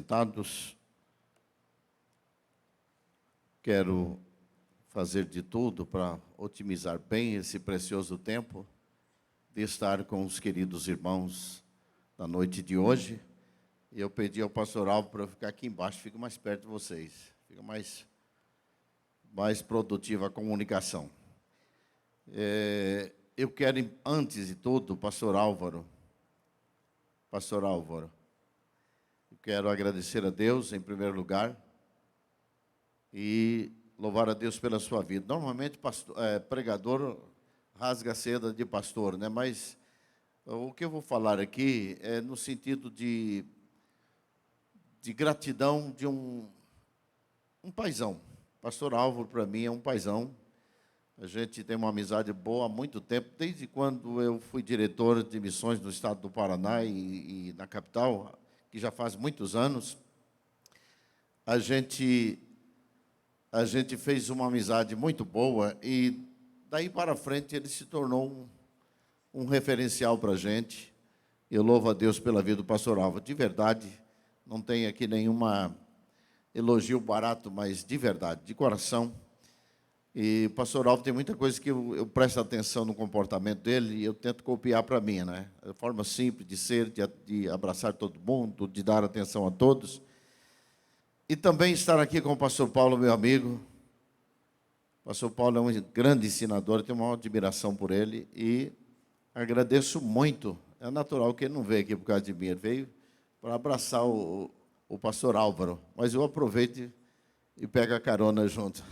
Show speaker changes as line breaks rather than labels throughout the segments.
assentados. Quero fazer de tudo para otimizar bem esse precioso tempo de estar com os queridos irmãos na noite de hoje. E eu pedi ao pastor Alvo para eu ficar aqui embaixo, fico mais perto de vocês, fica mais produtiva a comunicação. Eu quero, antes de tudo, pastor Álvaro, eu quero agradecer a Deus, em primeiro lugar, e louvar a Deus pela sua vida. Normalmente, pregador rasga a seda de pastor, né? Mas o que eu vou falar aqui é no sentido de gratidão de um paizão. Pastor Álvaro, para mim, é um paizão. A gente tem uma amizade boa há muito tempo, desde quando eu fui diretor de missões no estado do Paraná e na capital, que já faz muitos anos. A gente fez uma amizade muito boa e, daí para frente, ele se tornou um referencial para a gente. Eu louvo a Deus pela vida do pastor Álvaro. De verdade, não tem aqui nenhuma elogio barato, mas de verdade, de coração. E o pastor Álvaro tem muita coisa que eu presto atenção no comportamento dele e eu tento copiar para mim, né? A forma simples de ser, de abraçar todo mundo, de dar atenção a todos. E também estar aqui com o pastor Paulo, meu amigo. O pastor Paulo é um grande ensinador, eu tenho uma admiração por ele e agradeço muito. É natural que ele não veio aqui por causa de mim, ele veio para abraçar o pastor Álvaro. Mas eu aproveito e pego a carona junto.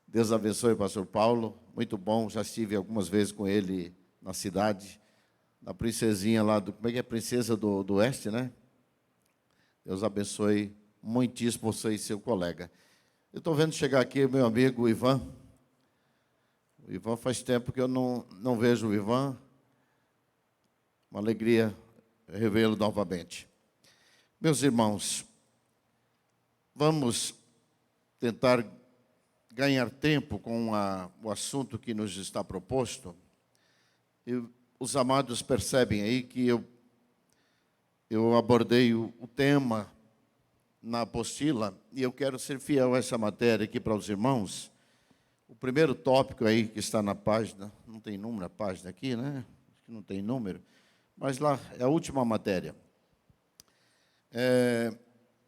Deus abençoe o pastor Paulo, muito bom, já estive algumas vezes com ele na cidade, na princesinha lá, como é que é? Princesa do Oeste, né? Deus abençoe muitíssimo você e seu colega. Eu estou vendo chegar aqui meu amigo Ivan. O Ivan faz tempo que eu não vejo o Ivan. Uma alegria revê-lo novamente. Meus irmãos, vamos tentar ganhar tempo com o assunto que nos está proposto. E os amados percebem aí que eu abordei o tema na apostila e eu quero ser fiel a essa matéria aqui para os irmãos. O primeiro tópico aí que está na página, não tem número a página aqui, né? Acho que não tem número, mas lá é a última matéria.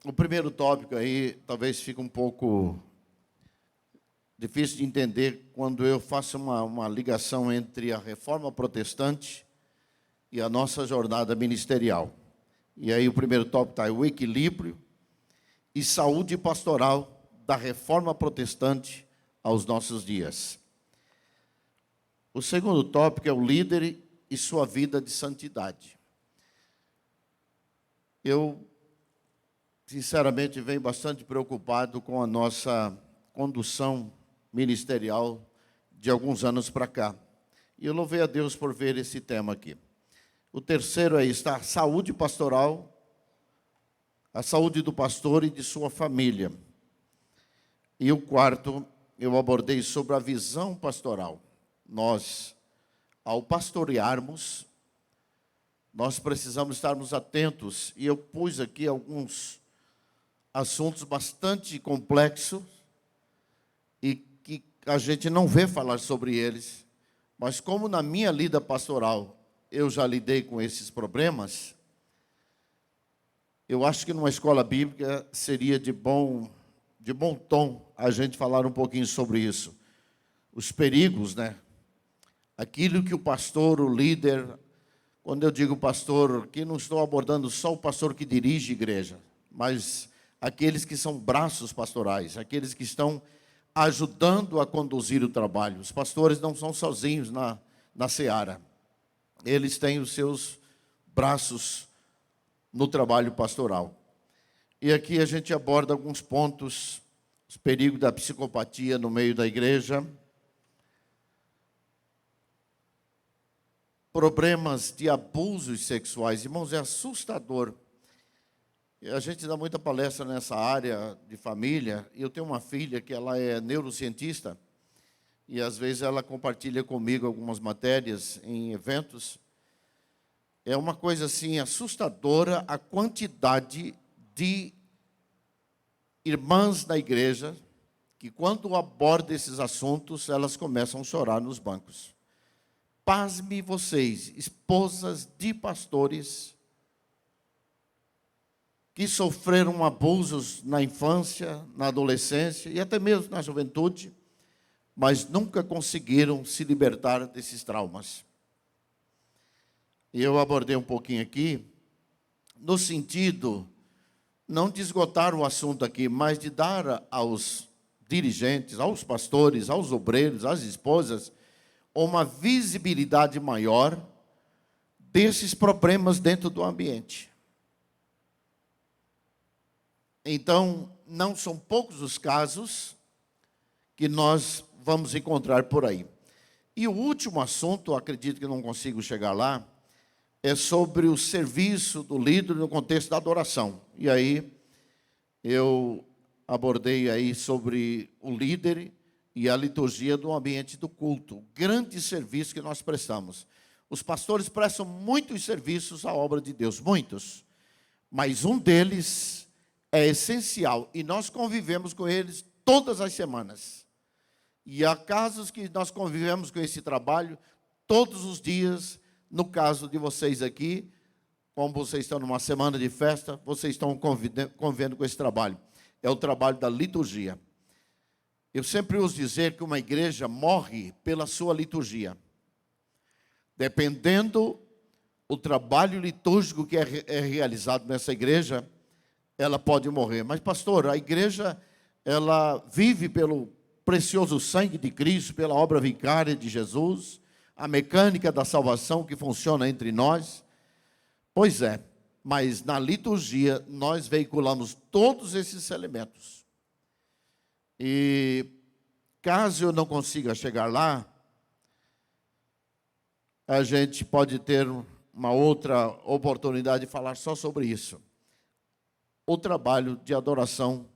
O primeiro tópico aí talvez fique um pouco difícil de entender quando eu faço uma ligação entre a reforma protestante e a nossa jornada ministerial. E aí o primeiro tópico está o equilíbrio e saúde pastoral da reforma protestante aos nossos dias. O segundo tópico é o líder e sua vida de santidade. Eu, sinceramente, venho bastante preocupado com a nossa condução ministerial de alguns anos para cá. E eu louvei a Deus por ver esse tema aqui. O terceiro aí está a saúde pastoral, a saúde do pastor e de sua família. E o quarto, eu abordei sobre a visão pastoral. Nós, ao pastorearmos, nós precisamos estarmos atentos. E eu pus aqui alguns assuntos bastante complexos e que a gente não vê falar sobre eles, mas como na minha lida pastoral eu já lidei com esses problemas, eu acho que numa escola bíblica seria de bom tom a gente falar um pouquinho sobre isso. Os perigos, né? Aquilo que o pastor, o líder, quando eu digo pastor, aqui não estou abordando só o pastor que dirige a igreja, mas aqueles que são braços pastorais, aqueles que estão ajudando a conduzir o trabalho. Os pastores não são sozinhos na seara. Eles têm os seus braços no trabalho pastoral. E aqui a gente aborda alguns pontos, os perigos da psicopatia no meio da igreja, problemas de abusos sexuais. Irmãos, é assustador. A gente dá muita palestra nessa área de família, e eu tenho uma filha que ela é neurocientista, e às vezes ela compartilha comigo algumas matérias em eventos. É uma coisa assim assustadora a quantidade de irmãs da igreja que, quando abordam esses assuntos, elas começam a chorar nos bancos. Pasme vocês, esposas de pastores que sofreram abusos na infância, na adolescência e até mesmo na juventude, mas nunca conseguiram se libertar desses traumas. E eu abordei um pouquinho aqui, no sentido, não de esgotar o assunto aqui, mas de dar aos dirigentes, aos pastores, aos obreiros, às esposas, uma visibilidade maior desses problemas dentro do ambiente. Então, não são poucos os casos que nós vamos encontrar por aí. E o último assunto, acredito que não consigo chegar lá, é sobre o serviço do líder no contexto da adoração. E aí, eu abordei aí sobre o líder e a liturgia do ambiente do culto. O grande serviço que nós prestamos. Os pastores prestam muitos serviços à obra de Deus, muitos. Mas um deles é essencial e nós convivemos com eles todas as semanas. E há casos que nós convivemos com esse trabalho todos os dias. No caso de vocês aqui, como vocês estão numa semana de festa, vocês estão convivendo com esse trabalho. É o trabalho da liturgia. Eu sempre uso dizer que uma igreja morre pela sua liturgia. Dependendo do trabalho litúrgico que é realizado nessa igreja, ela pode morrer. Mas, pastor, a igreja, ela vive pelo precioso sangue de Cristo, pela obra vicária de Jesus, a mecânica da salvação que funciona entre nós. Pois é, mas na liturgia nós veiculamos todos esses elementos. E caso eu não consiga chegar lá, a gente pode ter uma outra oportunidade de falar só sobre isso. O trabalho de adoração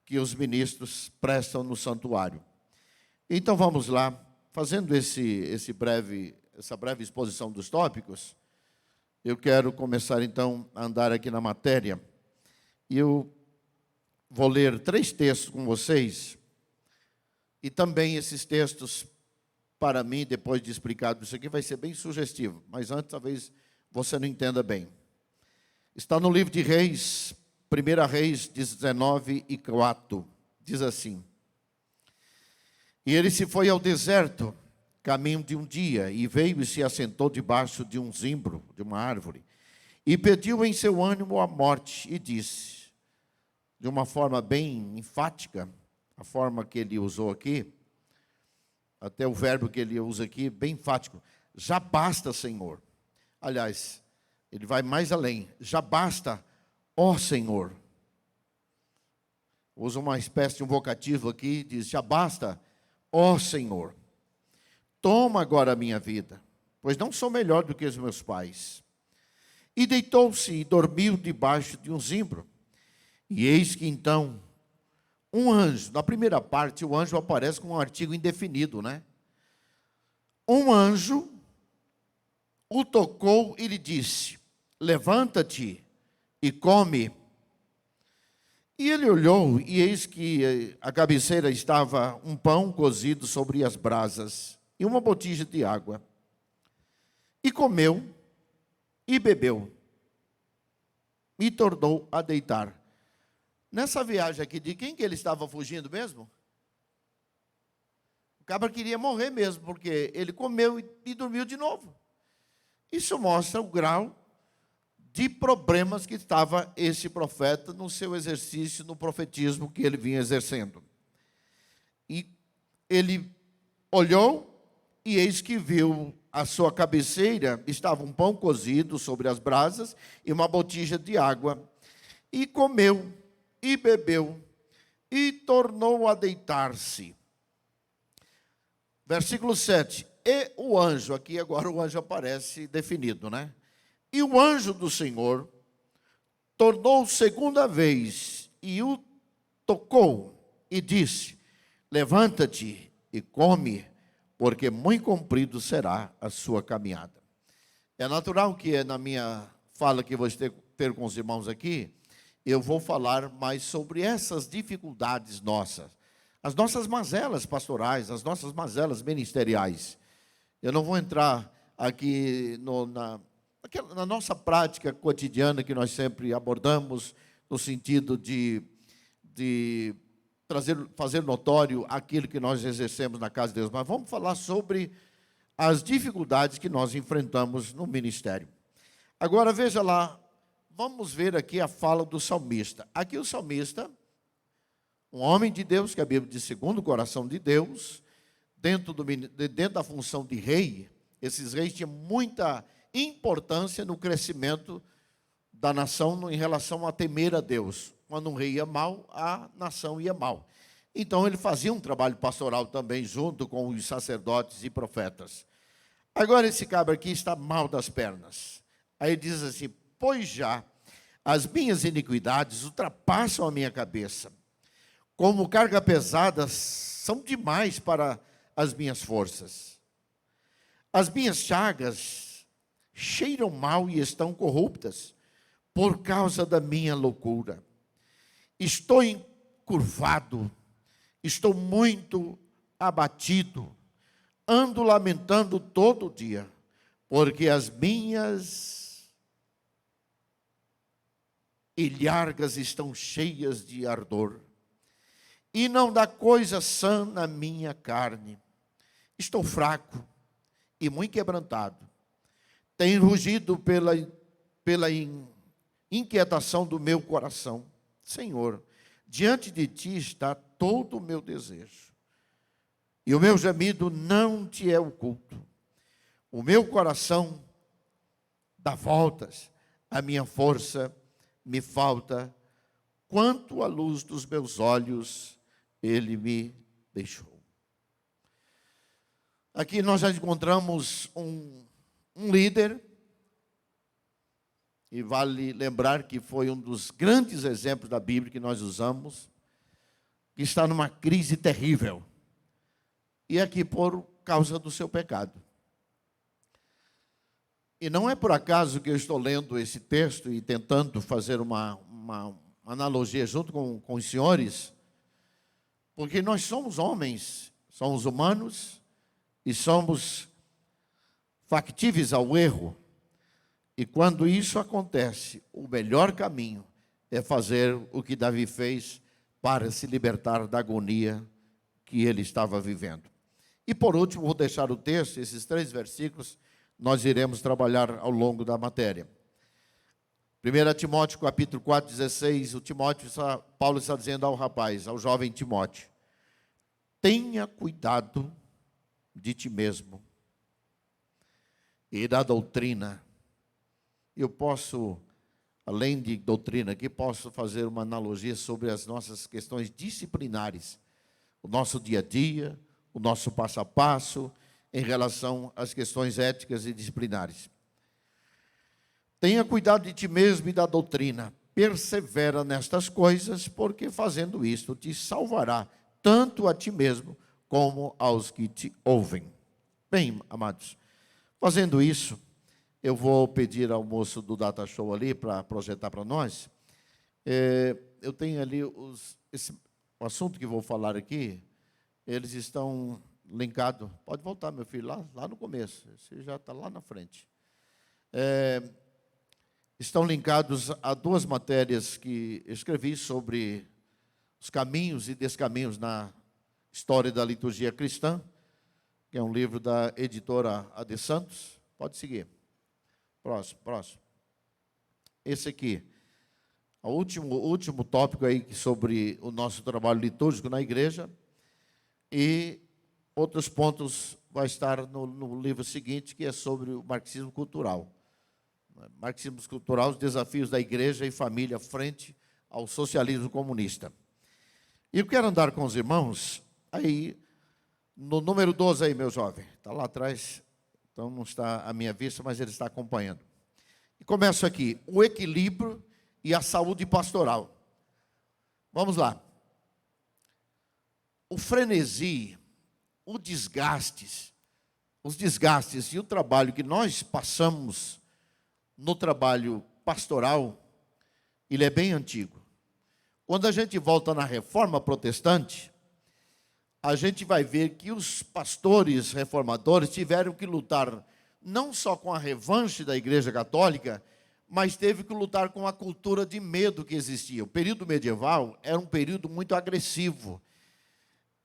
que os ministros prestam no santuário. Então vamos lá, fazendo essa breve exposição dos tópicos, eu quero começar então a andar aqui na matéria. E eu vou ler 3 textos com vocês, e também esses textos, para mim, depois de explicado isso aqui, vai ser bem sugestivo, mas antes talvez você não entenda bem. Está no livro de Reis, 1 Reis 19:4, diz assim: E ele se foi ao deserto, caminho de um dia, e veio e se assentou debaixo de um zimbro, de uma árvore, e pediu em seu ânimo a morte, e disse, de uma forma bem enfática, a forma que ele usou aqui, até o verbo que ele usa aqui, bem enfático: já basta, Senhor. Aliás, ele vai mais além: já basta, ó Senhor. Usa uma espécie de um vocativo aqui, diz: já basta, ó Senhor. Toma agora a minha vida, pois não sou melhor do que os meus pais. E deitou-se e dormiu debaixo de um zimbro. E eis que então um anjo, na primeira parte, o anjo aparece com um artigo indefinido, né? Um anjo o tocou e lhe disse: levanta-te e come. E ele olhou, e eis que à cabeceira estava um pão cozido sobre as brasas e uma botija de água. E comeu e bebeu e tornou a deitar. Nessa viagem aqui, de quem que ele estava fugindo mesmo? O cabra queria morrer mesmo, porque ele comeu e dormiu de novo. Isso mostra o grau de problemas que estava esse profeta no seu exercício, no profetismo que ele vinha exercendo. E ele olhou, e eis que viu à sua cabeceira, estava um pão cozido sobre as brasas e uma botija de água. E comeu, e bebeu, e tornou a deitar-se. Versículo 7. E o anjo, aqui agora o anjo aparece definido, né? E o anjo do Senhor tornou segunda vez e o tocou e disse: levanta-te e come, porque muito comprido será a sua caminhada. É natural que na minha fala que vou ter com os irmãos aqui, eu vou falar mais sobre essas dificuldades nossas, as nossas mazelas pastorais, as nossas mazelas ministeriais. Eu não vou entrar aqui na nossa prática cotidiana que nós sempre abordamos, no sentido de fazer notório aquilo que nós exercemos na casa de Deus, mas vamos falar sobre as dificuldades que nós enfrentamos no ministério. Agora, veja lá, vamos ver aqui a fala do salmista. Aqui o salmista, um homem de Deus, que a Bíblia diz segundo o coração de Deus, dentro da função de rei, esses reis tinham muita importância no crescimento da nação em relação a temer a Deus. Quando um rei ia mal, a nação ia mal. Então ele fazia um trabalho pastoral também, junto com os sacerdotes e profetas. Agora esse cabra aqui está mal das pernas. Aí ele diz assim: pois já as minhas iniquidades ultrapassam a minha cabeça, como carga pesada são demais para as minhas forças. As minhas chagas cheiram mal e estão corruptas, por causa da minha loucura. Estou encurvado, estou muito abatido, ando lamentando todo dia, porque as minhas ilhargas estão cheias de ardor, e não dá coisa sã na minha carne. Estou fraco e muito quebrantado. Tenho rugido pela inquietação do meu coração. Senhor, diante de ti está todo o meu desejo, e o meu gemido não te é oculto. O meu coração dá voltas, a minha força me falta, quanto à luz dos meus olhos ele me deixou. Aqui nós já encontramos um líder, e vale lembrar que foi um dos grandes exemplos da Bíblia que nós usamos, que está numa crise terrível, e aqui por causa do seu pecado. E não é por acaso que eu estou lendo esse texto e tentando fazer uma analogia junto com os senhores, porque nós somos homens, somos humanos e somos factíveis ao erro. E quando isso acontece, o melhor caminho é fazer o que Davi fez para se libertar da agonia que ele estava vivendo. E por último, vou deixar o texto, esses 3 versículos, nós iremos trabalhar ao longo da matéria. 1 Timóteo, capítulo 4, 16, Paulo está dizendo ao rapaz, ao jovem Timóteo: tenha cuidado de ti mesmo e da doutrina. Eu posso, além de doutrina aqui, posso fazer uma analogia sobre as nossas questões disciplinares, o nosso dia a dia, o nosso passo a passo, em relação às questões éticas e disciplinares. Tenha cuidado de ti mesmo e da doutrina, persevera nestas coisas, porque fazendo isto te salvará, tanto a ti mesmo, como aos que te ouvem. Bem, amados, fazendo isso, eu vou pedir ao moço do Data Show ali, para projetar para nós. Eu tenho ali o assunto que vou falar aqui, eles estão linkados. Pode voltar, meu filho, lá no começo, você já está lá na frente. Estão linkados a 2 matérias que escrevi sobre os caminhos e descaminhos na história da liturgia cristã, que é um livro da editora AD Santos. Pode seguir. Próximo. Esse aqui, o último tópico aí sobre o nosso trabalho litúrgico na igreja, e outros pontos vai estar no livro seguinte, que é sobre o marxismo cultural. Marxismo cultural, os desafios da igreja e família frente ao socialismo comunista. E eu quero andar com os irmãos, aí, no número 12 aí, meu jovem, está lá atrás, então não está à minha vista, mas ele está acompanhando. E começo aqui, o equilíbrio e a saúde pastoral. Vamos lá. O frenesi, os desgastes e o trabalho que nós passamos no trabalho pastoral, Ele é bem antigo. Quando a gente volta na Reforma Protestante, a gente vai ver que os pastores reformadores tiveram que lutar não só com a revanche da Igreja Católica, mas teve que lutar com a cultura de medo que existia. O período medieval era um período muito agressivo.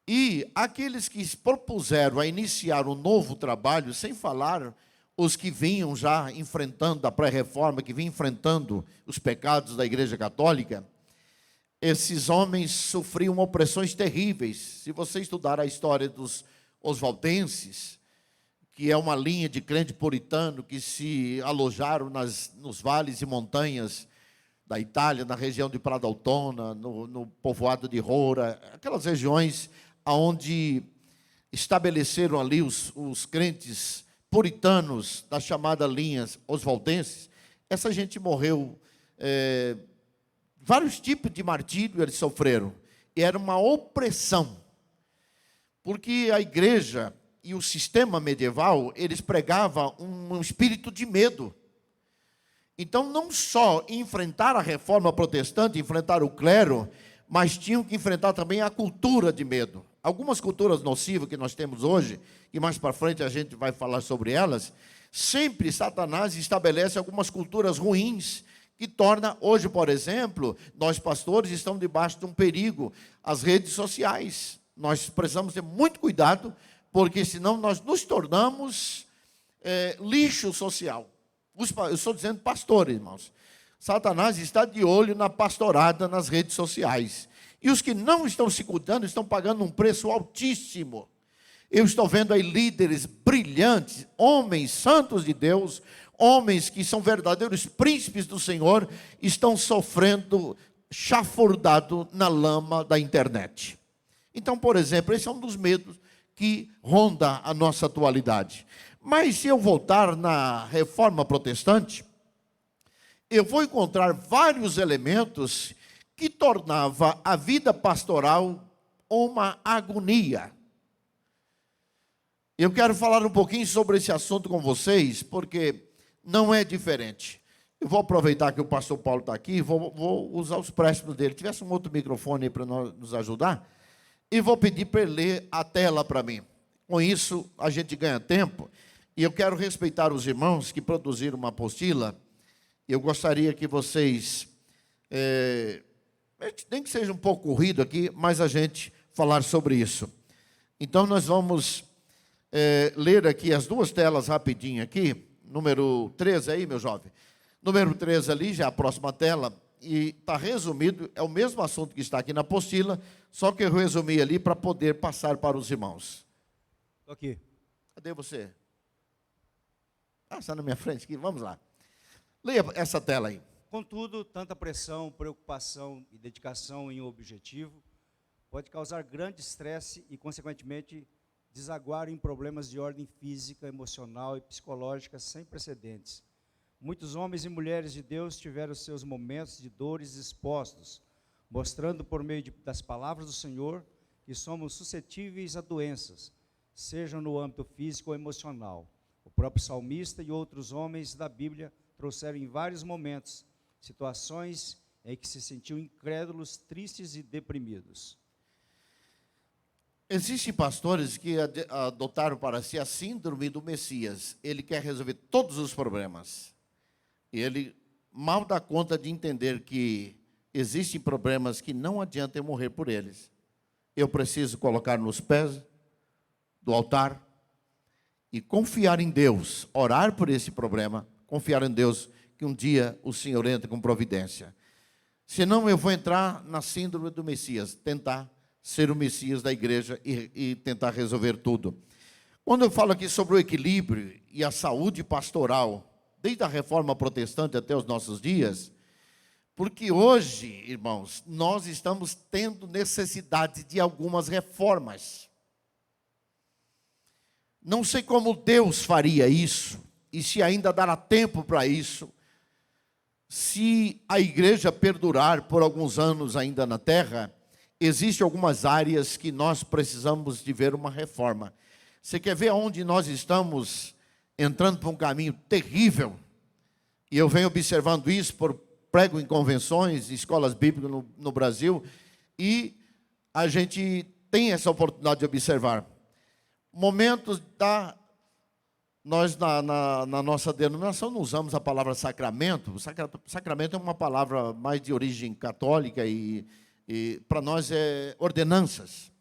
E aqueles que se propuseram a iniciar um novo trabalho, sem falar os que vinham já enfrentando a pré-reforma, que vinham enfrentando os pecados da Igreja Católica, esses homens sofriam opressões terríveis. Se você estudar a história dos osvaldenses, que é uma linha de crente puritano que se alojaram nos vales e montanhas da Itália, na região de Pradaltona, no povoado de Roura, aquelas regiões onde estabeleceram ali os crentes puritanos das chamadas linhas osvaldenses. Essa gente morreu, vários tipos de martírio eles sofreram. E era uma opressão, porque a igreja e o sistema medieval, eles pregavam um espírito de medo. Então, não só enfrentar a reforma protestante, enfrentar o clero, mas tinham que enfrentar também a cultura de medo. Algumas culturas nocivas que nós temos hoje, e mais para frente a gente vai falar sobre elas, sempre Satanás estabelece algumas culturas ruins, que torna, hoje, por exemplo, nós pastores estamos debaixo de um perigo, as redes sociais. Nós precisamos ter muito cuidado, porque senão nós nos tornamos lixo social. Eu estou dizendo pastores, irmãos. Satanás está de olho na pastorada nas redes sociais. E os que não estão se cuidando estão pagando um preço altíssimo. Eu estou vendo aí líderes brilhantes, homens santos de Deus, homens que são verdadeiros príncipes do Senhor, estão sofrendo chafurdado na lama da internet. Então, por exemplo, esse é um dos medos que ronda a nossa atualidade. Mas se eu voltar na Reforma Protestante, eu vou encontrar vários elementos que tornava a vida pastoral uma agonia. Eu quero falar um pouquinho sobre esse assunto com vocês, porque não é diferente. Eu vou aproveitar que o pastor Paulo está aqui, vou usar os préstimos dele. Tivesse um outro microfone aí para nos ajudar, e vou pedir para ele ler a tela para mim. Com isso, a gente ganha tempo, e eu quero respeitar os irmãos que produziram uma apostila. Eu gostaria que vocês, nem que seja um pouco corrido aqui, mas a gente falar sobre isso. Então, nós vamos ler aqui as duas telas rapidinho aqui. Número 13 aí, meu jovem. Número 13 ali, já é a próxima tela. E está resumido, é o mesmo assunto que está aqui na apostila, só que eu resumi ali para poder passar para os irmãos.
Estou aqui.
Cadê você? Está na minha frente aqui, vamos lá. Leia essa tela aí.
Contudo, tanta pressão, preocupação e dedicação em um objetivo pode causar grande estresse e, consequentemente, desaguar em problemas de ordem física, emocional e psicológica sem precedentes. Muitos homens e mulheres de Deus tiveram seus momentos de dores expostos, mostrando por meio das palavras do Senhor que somos suscetíveis a doenças, sejam no âmbito físico ou emocional. O próprio salmista e outros homens da Bíblia trouxeram em vários momentos situações em que se sentiam incrédulos, tristes e deprimidos.
Existem pastores que adotaram para si a síndrome do Messias. Ele quer resolver todos os problemas. E ele mal dá conta de entender que existem problemas que não adianta eu morrer por eles. Eu preciso colocar nos pés do altar e confiar em Deus, orar por esse problema, confiar em Deus que um dia o Senhor entre com providência. Senão eu vou entrar na síndrome do Messias, tentar ser o Messias da igreja e tentar resolver tudo. Quando eu falo aqui sobre o equilíbrio e a saúde pastoral, desde a Reforma Protestante até os nossos dias, porque hoje, irmãos, nós estamos tendo necessidade de algumas reformas. Não sei como Deus faria isso, e se ainda dará tempo para isso, se a igreja perdurar por alguns anos ainda na terra. Existem algumas áreas que nós precisamos de ver uma reforma. Você quer ver onde nós estamos entrando por um caminho terrível? E eu venho observando isso por prego em convenções, escolas bíblicas no Brasil, e a gente tem essa oportunidade de observar. Momentos nós, na nossa denominação, não usamos a palavra sacramento. Sacramento é uma palavra mais de origem católica e para nós é ordenanças.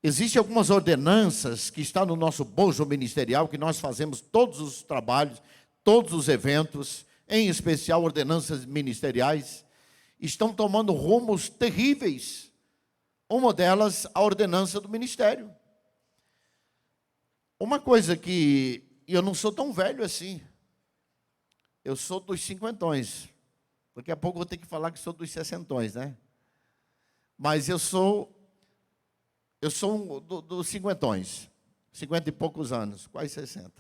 Existem algumas ordenanças que estão no nosso bojo ministerial, que nós fazemos todos os trabalhos, todos os eventos, em especial ordenanças ministeriais, estão tomando rumos terríveis. Uma delas, a ordenança do ministério. Uma coisa que eu não sou tão velho assim. Eu sou dos cinquentões. Daqui a pouco eu vou ter que falar que sou dos sessentões, né? Mas eu sou dos cinquentões. 50 e poucos anos, quase 60.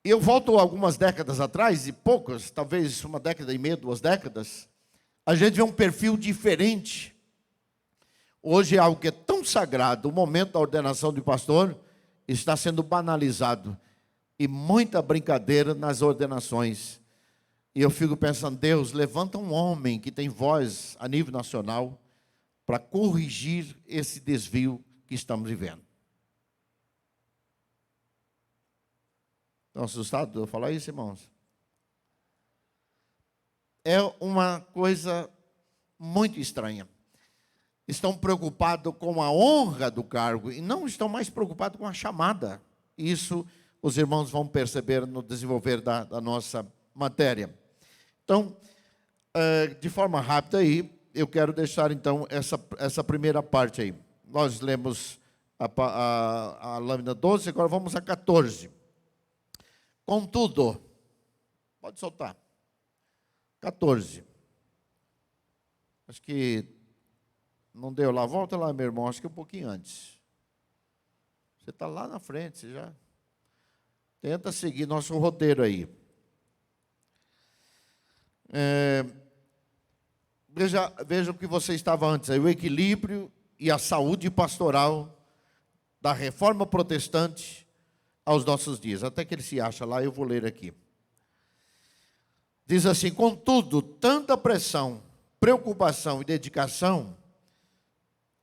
E eu volto algumas décadas atrás, e poucas, talvez uma década e meia, 2 décadas, a gente vê um perfil diferente. Hoje é algo que é tão sagrado, o momento da ordenação de pastor está sendo banalizado. E muita brincadeira nas ordenações. E eu fico pensando, Deus, levanta um homem que tem voz a nível nacional para corrigir esse desvio que estamos vivendo. Estão assustados de eu falar isso, irmãos? É uma coisa muito estranha. Estão preocupados com a honra do cargo e não estão mais preocupados com a chamada. Isso os irmãos vão perceber no desenvolver da nossa matéria. Então, de forma rápida aí, eu quero deixar então essa primeira parte aí. Nós lemos a lâmina 12, agora vamos a 14. Contudo, pode soltar. 14. Acho que não deu lá. Volta lá, meu irmão, acho que um pouquinho antes. Você está lá na frente, você já... Tenta seguir nosso roteiro aí. Veja o que você estava antes aí, o equilíbrio e a saúde pastoral da reforma protestante aos nossos dias. Até que ele se acha lá, eu vou ler aqui. Diz assim: contudo, tanta pressão, preocupação e dedicação.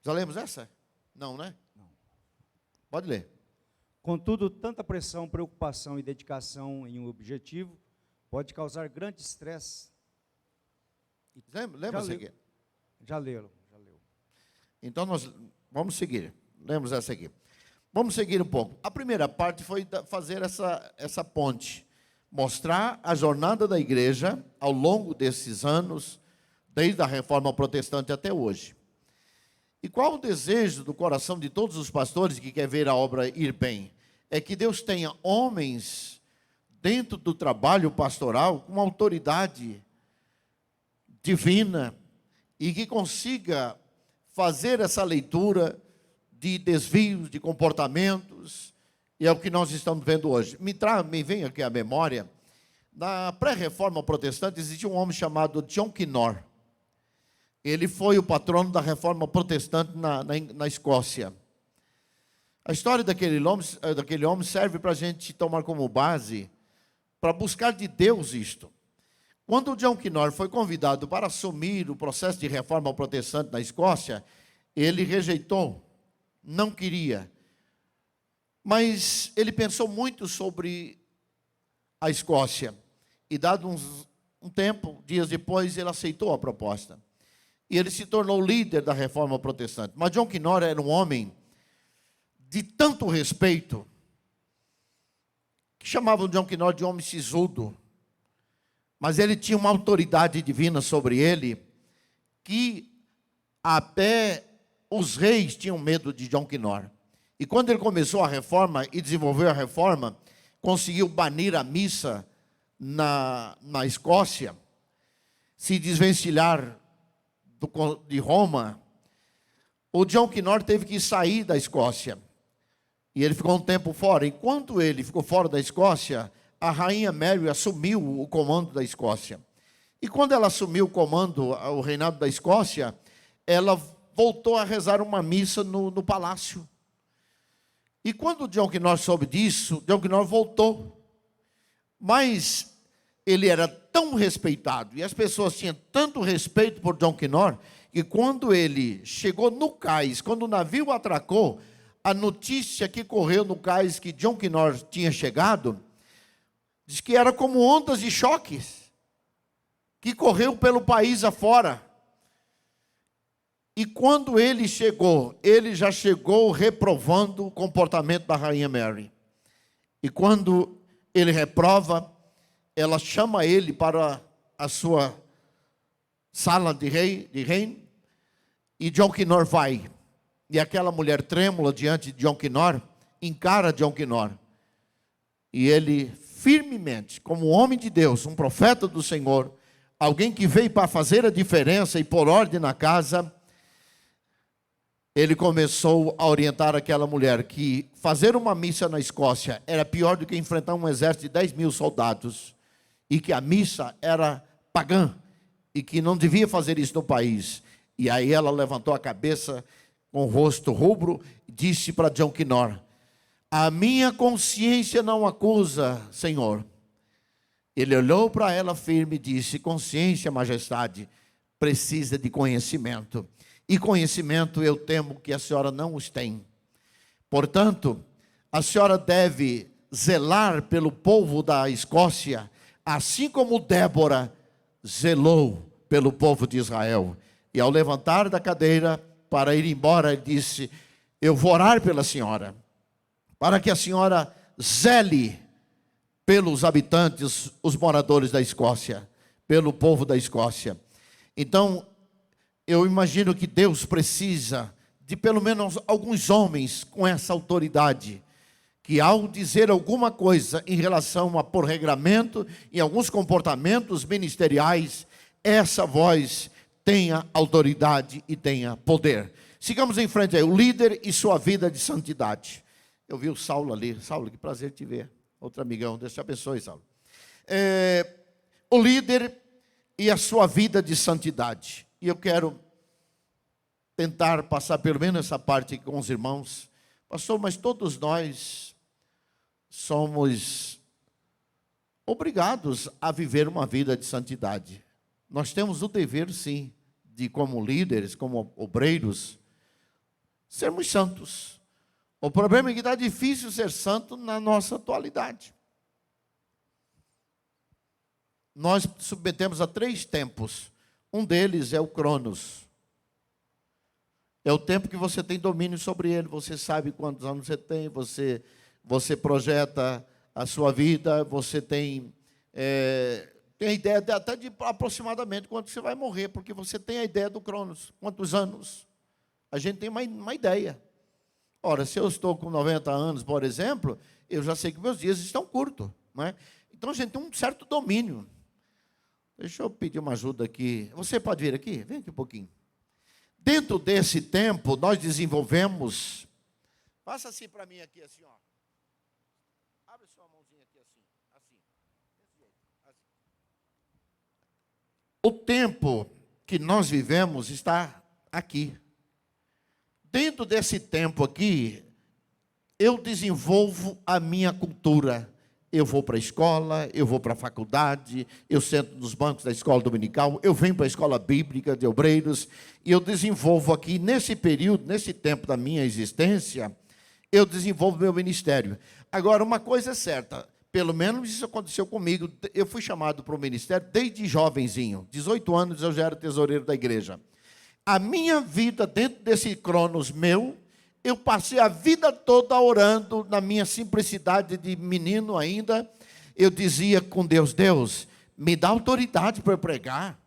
Já lemos essa? Não, né? Não. Pode ler.
Contudo, tanta pressão, preocupação e dedicação em um objetivo pode causar grande estresse.
Lembra-se aqui?
Já leu.
Então, nós vamos seguir. Lemos essa aqui. Vamos seguir um pouco. A primeira parte foi fazer essa ponte. Mostrar a jornada da igreja ao longo desses anos, desde a reforma protestante até hoje. E qual o desejo do coração de todos os pastores que quer ver a obra ir bem? É que Deus tenha homens dentro do trabalho pastoral com autoridade divina e que consiga fazer essa leitura de desvios, de comportamentos, e é o que nós estamos vendo hoje. Me vem aqui à memória, na pré-reforma protestante existia um homem chamado John Kinnour. Ele foi o patrono da reforma protestante na Escócia. A história daquele homem serve para a gente tomar como base, para buscar de Deus isto. Quando o John Kinnour foi convidado para assumir o processo de reforma protestante na Escócia, ele rejeitou, não queria. Mas ele pensou muito sobre a Escócia. E dado um tempo, dias depois, ele aceitou a proposta. E ele se tornou líder da reforma protestante. Mas John Kinnour era um homem de tanto respeito, que chamavam John Kinnour de homem sisudo. Mas ele tinha uma autoridade divina sobre ele, que até os reis tinham medo de John Kinnour. E quando ele começou a reforma e desenvolveu a reforma, conseguiu banir a missa na Escócia, se desvencilhar de Roma. O John Kinnour teve que sair da Escócia. E ele ficou um tempo fora. Enquanto ele ficou fora da Escócia, a rainha Mary assumiu o comando da Escócia. E quando ela assumiu o comando, o reinado da Escócia, ela voltou a rezar uma missa no palácio. E quando o John Kinnour soube disso, John Kinnour voltou. Mas ele era tão respeitado, e as pessoas tinham tanto respeito por John Knorr, que quando ele chegou no cais, quando o navio atracou, a notícia que correu no cais que John Knorr tinha chegado, diz que era como ondas de choques, que correu pelo país afora. E quando ele chegou, ele já chegou reprovando o comportamento da rainha Mary. E quando ele reprova, ela chama ele para a sua sala de reino, e John Knorr vai. E aquela mulher trêmula diante de John Knorr, encara John Knorr. E ele firmemente, como homem de Deus, um profeta do Senhor, alguém que veio para fazer a diferença e pôr ordem na casa, ele começou a orientar aquela mulher que fazer uma missa na Escócia era pior do que enfrentar um exército de 10 mil soldados, e que a missa era pagã, e que não devia fazer isso no país. E aí ela levantou a cabeça com o rosto rubro e disse para John Knorr: a minha consciência não acusa, Senhor. Ele olhou para ela firme e disse: consciência, majestade, precisa de conhecimento. E conhecimento eu temo que a senhora não os tem. Portanto, a senhora deve zelar pelo povo da Escócia, assim como Débora zelou pelo povo de Israel. E ao levantar da cadeira para ir embora, ele disse: eu vou orar pela senhora, para que a senhora zele pelos habitantes, os moradores da Escócia, pelo povo da Escócia. Então, eu imagino que Deus precisa de pelo menos alguns homens com essa autoridade, que ao dizer alguma coisa em relação a por regramento e alguns comportamentos ministeriais, essa voz tenha autoridade e tenha poder. Sigamos em frente aí, o líder e sua vida de santidade. Eu vi o Saulo ali. Saulo, que prazer te ver. Outro amigão, Deus te abençoe, Saulo. O líder e a sua vida de santidade. E eu quero tentar passar pelo menos essa parte aqui com os irmãos. Pastor, mas todos nós somos obrigados a viver uma vida de santidade. Nós temos o dever, sim, de como líderes, como obreiros, sermos santos. O problema é que está difícil ser santo na nossa atualidade. Nós submetemos a 3 tempos. Um deles é o Cronos. É o tempo que você tem domínio sobre ele. Você sabe quantos anos você tem, você projeta a sua vida, você tem a ideia até de aproximadamente quando você vai morrer, porque você tem a ideia do Cronos. Quantos anos? A gente tem uma ideia. Ora, se eu estou com 90 anos, por exemplo, eu já sei que meus dias estão curtos, não é? Então a gente tem um certo domínio. Deixa eu pedir uma ajuda aqui. Você pode vir aqui? Vem aqui um pouquinho. Dentro desse tempo, nós desenvolvemos... Faça assim para mim aqui, assim, ó. Abre sua mãozinha aqui, assim. Assim. O tempo que nós vivemos está aqui. Dentro desse tempo aqui, eu desenvolvo a minha cultura. Eu vou para a escola, eu vou para a faculdade, eu sento nos bancos da escola dominical, eu venho para a escola bíblica de obreiros, e eu desenvolvo aqui, nesse período, nesse tempo da minha existência, eu desenvolvo meu ministério. Agora, uma coisa é certa, pelo menos isso aconteceu comigo, eu fui chamado para o ministério desde jovenzinho, 18 anos eu já era tesoureiro da igreja. A minha vida dentro desse Cronos meu, eu passei a vida toda orando, na minha simplicidade de menino ainda, eu dizia com Deus: Deus, me dá autoridade para eu pregar,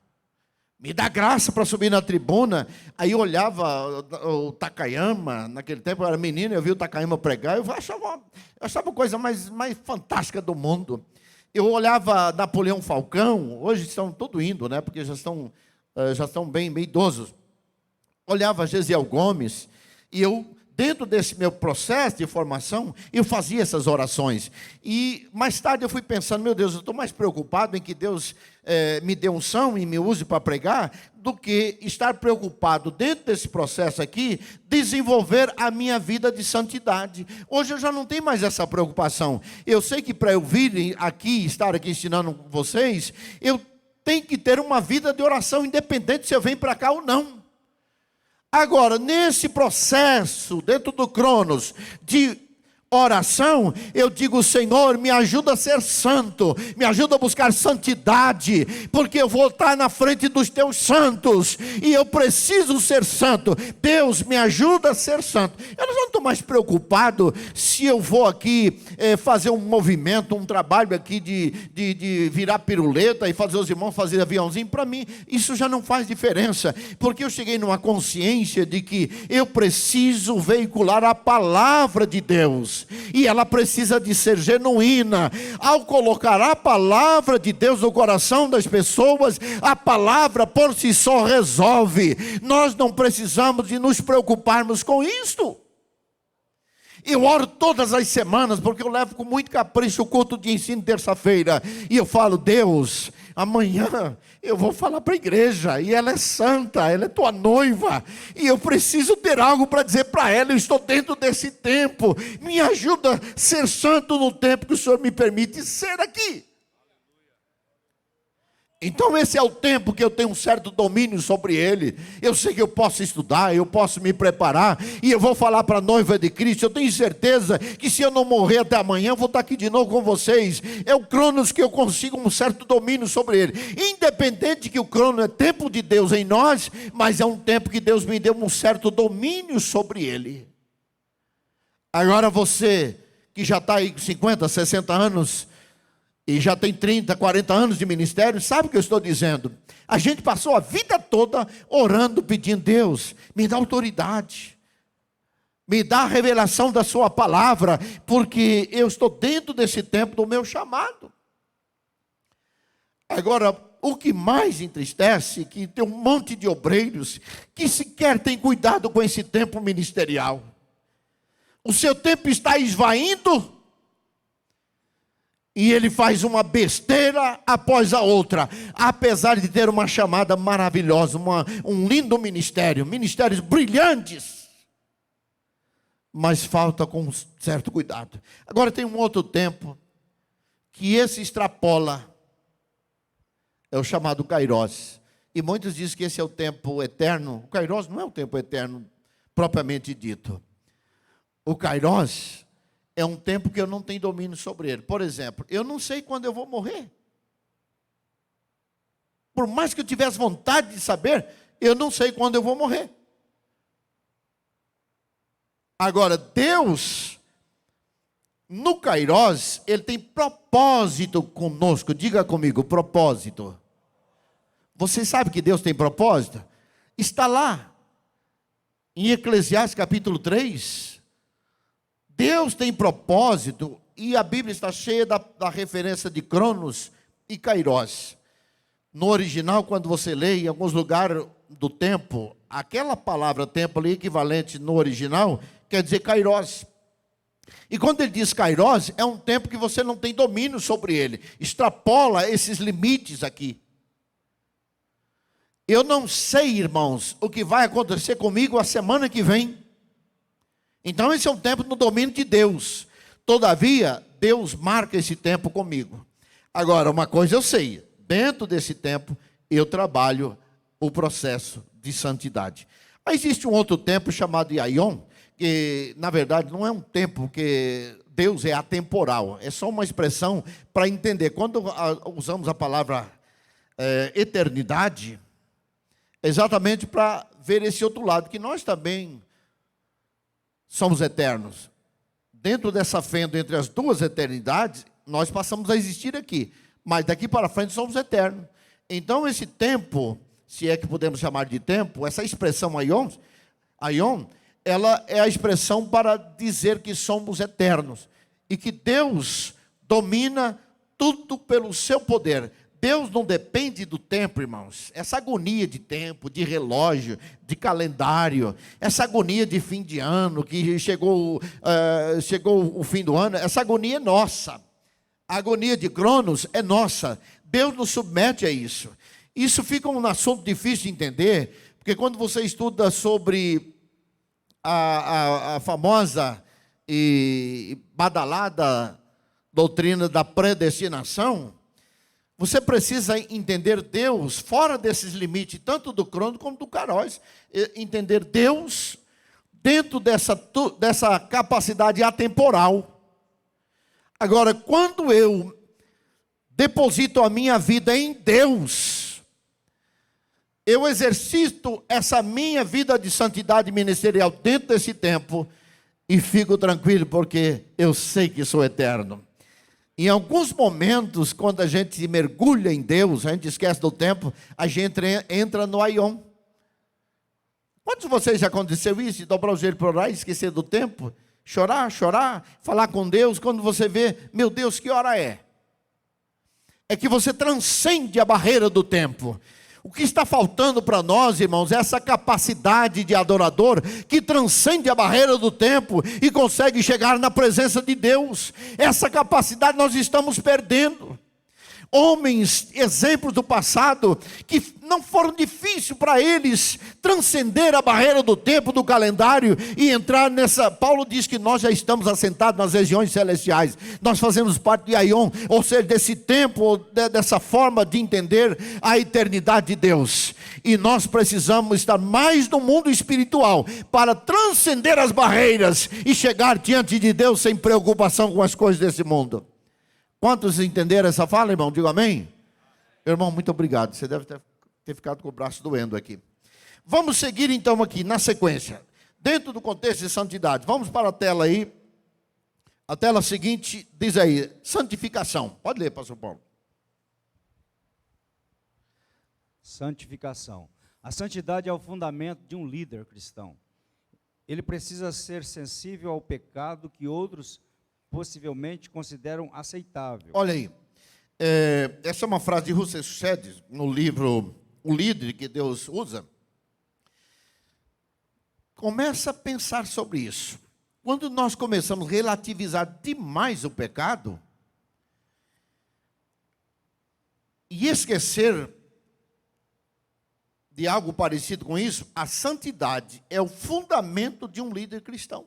me dá graça para subir na tribuna. Aí eu olhava o Takayama, naquele tempo eu era menino, eu vi o Takayama pregar, eu achava a coisa mais fantástica do mundo. Eu olhava Napoleão Falcão, hoje estão todos indo, né, porque já estão bem idosos. Olhava Gesiel Gomes, e eu dentro desse meu processo de formação, eu fazia essas orações. E mais tarde eu fui pensando, meu Deus, eu estou mais preocupado em que Deus me dê unção e me use para pregar, do que estar preocupado dentro desse processo aqui, desenvolver a minha vida de santidade. Hoje eu já não tenho mais essa preocupação. Eu sei que para eu vir aqui, estar aqui ensinando vocês, eu tenho que ter uma vida de oração, independente se eu venho para cá ou não. Agora, nesse processo, dentro do Cronos, de oração, eu digo, Senhor, me ajuda a ser santo, me ajuda a buscar santidade, porque eu vou estar na frente dos teus santos, e eu preciso ser santo. Deus, me ajuda a ser santo. Eu não estou mais preocupado se eu vou aqui fazer um movimento, um trabalho aqui de virar piruleta e fazer os irmãos fazer aviãozinho. Para mim, isso já não faz diferença, porque eu cheguei numa consciência de que eu preciso veicular a palavra de Deus, e ela precisa de ser genuína. Ao colocar a palavra de Deus no coração das pessoas, a palavra por si só resolve. Nós não precisamos de nos preocuparmos com isto. Eu oro todas as semanas, porque eu levo com muito capricho o culto de ensino terça-feira, e eu falo, Deus, amanhã eu vou falar para a igreja, e ela é santa, ela é tua noiva, e eu preciso ter algo para dizer para ela. Eu estou dentro desse tempo, me ajuda a ser santo no tempo que o Senhor me permite ser aqui. Então esse é o tempo que eu tenho um certo domínio sobre ele. Eu sei que eu posso estudar, eu posso me preparar, e eu vou falar para a noiva de Cristo. Eu tenho certeza que se eu não morrer até amanhã, eu vou estar aqui de novo com vocês. É o Cronos que eu consigo um certo domínio sobre ele. Independente que o Cronos é tempo de Deus em nós, mas é um tempo que Deus me deu um certo domínio sobre ele. Agora você que já está aí com 50, 60 anos, e já tem 30, 40 anos de ministério, sabe o que eu estou dizendo? A gente passou a vida toda orando, pedindo, Deus, me dá autoridade, me dá a revelação da sua palavra, porque eu estou dentro desse tempo do meu chamado. Agora, o que mais entristece é que tem um monte de obreiros que sequer têm cuidado com esse tempo ministerial. O seu tempo está esvaindo, e ele faz uma besteira após a outra, apesar de ter uma chamada maravilhosa, um lindo ministério, ministérios brilhantes, mas falta com um certo cuidado. Agora tem um outro tempo, que esse extrapola, é o chamado Kairos, e muitos dizem que esse é o tempo eterno. O Kairos não é o tempo eterno propriamente dito. O Kairos é um tempo que eu não tenho domínio sobre ele. Por exemplo, eu não sei quando eu vou morrer. Por mais que eu tivesse vontade de saber, eu não sei quando eu vou morrer. Agora, Deus, no Kairos, ele tem propósito conosco. Diga comigo, propósito. Você sabe que Deus tem propósito? Está lá, em Eclesiastes capítulo 3, Deus tem propósito, e a Bíblia está cheia da referência de Cronos e Kairos. No original, quando você lê em alguns lugares do tempo, aquela palavra tempo ali, equivalente no original, quer dizer Kairos. E quando ele diz Kairos, é um tempo que você não tem domínio sobre ele, extrapola esses limites aqui. Eu não sei, irmãos, o que vai acontecer comigo a semana que vem. Então esse é um tempo no domínio de Deus. Todavia, Deus marca esse tempo comigo. Agora, uma coisa eu sei, dentro desse tempo, eu trabalho o processo de santidade. Mas existe um outro tempo chamado Yaion, que na verdade não é um tempo que Deus é atemporal. É só uma expressão para entender. Quando usamos a palavra eternidade, exatamente para ver esse outro lado, que nós também somos eternos. Dentro dessa fenda entre as duas eternidades, nós passamos a existir aqui, mas daqui para frente somos eternos. Então esse tempo, se é que podemos chamar de tempo, essa expressão Aion, ela é a expressão para dizer que somos eternos, e que Deus domina tudo pelo seu poder. Deus não depende do tempo, irmãos. Essa agonia de tempo, de relógio, de calendário, essa agonia de fim de ano, que chegou o fim do ano, essa agonia é nossa. A agonia de Cronos é nossa. Deus nos submete a isso. Isso fica um assunto difícil de entender, porque quando você estuda sobre a famosa e badalada doutrina da predestinação, você precisa entender Deus fora desses limites, tanto do Cronos como do Kairos. Entender Deus dentro dessa capacidade atemporal. Agora, quando eu deposito a minha vida em Deus, eu exercito essa minha vida de santidade ministerial dentro desse tempo e fico tranquilo, porque eu sei que sou eterno. Em alguns momentos, quando a gente mergulha em Deus, a gente esquece do tempo, a gente entra no aion. Quantos de vocês já aconteceu isso? De dobrar o joelho para orar e esquecer do tempo? Chorar, falar com Deus, quando você vê, meu Deus, que hora é? É que você transcende a barreira do tempo. O que está faltando para nós, irmãos, é essa capacidade de adorador que transcende a barreira do tempo e consegue chegar na presença de Deus. Essa capacidade nós estamos perdendo. Homens, exemplos do passado, que não foram difíceis para eles transcender a barreira do tempo, do calendário e entrar nessa. Paulo diz que nós já estamos assentados nas regiões celestiais, nós fazemos parte de aion, ou seja, desse tempo, dessa forma de entender a eternidade de Deus. E nós precisamos estar mais no mundo espiritual para transcender as barreiras e chegar diante de Deus sem preocupação com as coisas desse mundo. Quantos entenderam essa fala, irmão? Diga amém. Irmão, muito obrigado. Você deve ter ficado com o braço doendo aqui. Vamos seguir então aqui na sequência. Dentro do contexto de santidade. Vamos para a tela aí. A tela seguinte diz aí, santificação. Pode ler, pastor Paulo.
Santificação. A santidade é o fundamento de um líder cristão. Ele precisa ser sensível ao pecado que outros possivelmente consideram aceitável.
Olha aí, essa é uma frase de Russell Shedd, no livro O Líder que Deus Usa. Começa a pensar sobre isso. Quando nós começamos a relativizar demais o pecado e esquecer de algo parecido com isso, a santidade é o fundamento de um líder cristão.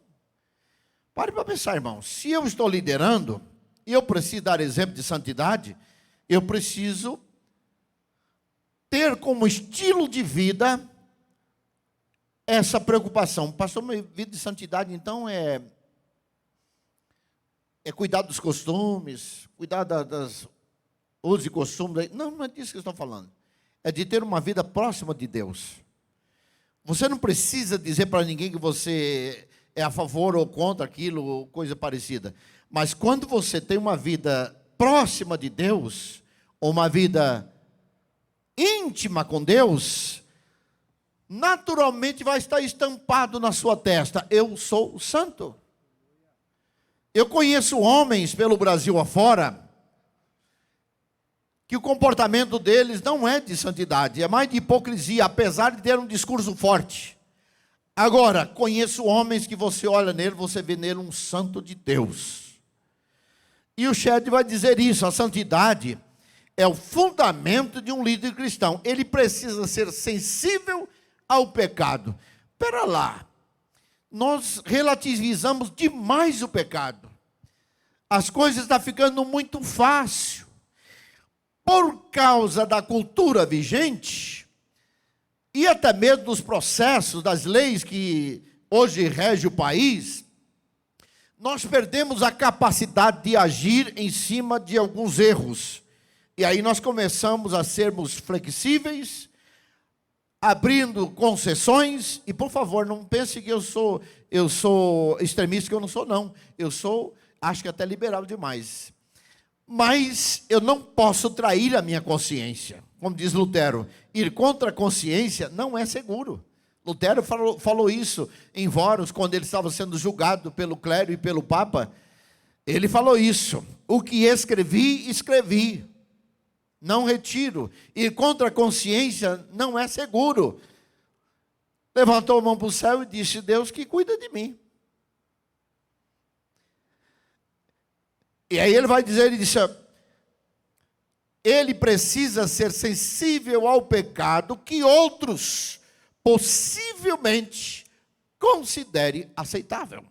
Pare para pensar, irmão. Se eu estou liderando, e eu preciso dar exemplo de santidade, eu preciso ter como estilo de vida essa preocupação. Pastor, minha vida de santidade, então, é cuidar dos costumes, cuidar das usos e costumes. Não é disso que eu estou falando. É de ter uma vida próxima de Deus. Você não precisa dizer para ninguém que você é a favor ou contra aquilo, ou coisa parecida. Mas quando você tem uma vida próxima de Deus, ou uma vida íntima com Deus, naturalmente vai estar estampado na sua testa: eu sou santo. Eu conheço homens pelo Brasil afora, que o comportamento deles não é de santidade, é mais de hipocrisia, apesar de ter um discurso forte. Agora, conheço homens que você olha nele, você vê nele um santo de Deus. E o Shedd vai dizer isso: a santidade é o fundamento de um líder cristão. Ele precisa ser sensível ao pecado. Espera lá, nós relativizamos demais o pecado. As coisas estão ficando muito fácil. Por causa da cultura vigente, e até mesmo dos processos, das leis que hoje regem o país, nós perdemos a capacidade de agir em cima de alguns erros. E aí nós começamos a sermos flexíveis, abrindo concessões. E por favor, não pense que eu sou extremista, que eu não sou, não. Eu sou, acho que até liberal demais. Mas eu não posso trair a minha consciência. Como diz Lutero, ir contra a consciência não é seguro. Lutero falou isso em Worms, quando ele estava sendo julgado pelo clero e pelo Papa. Ele falou isso: o que escrevi, escrevi. não retiro. Ir contra a consciência não é seguro. Levantou a mão para o céu e disse: Deus que cuida de mim. E aí ele vai dizer, ele disse, ele precisa ser sensível ao pecado que outros possivelmente considere aceitável.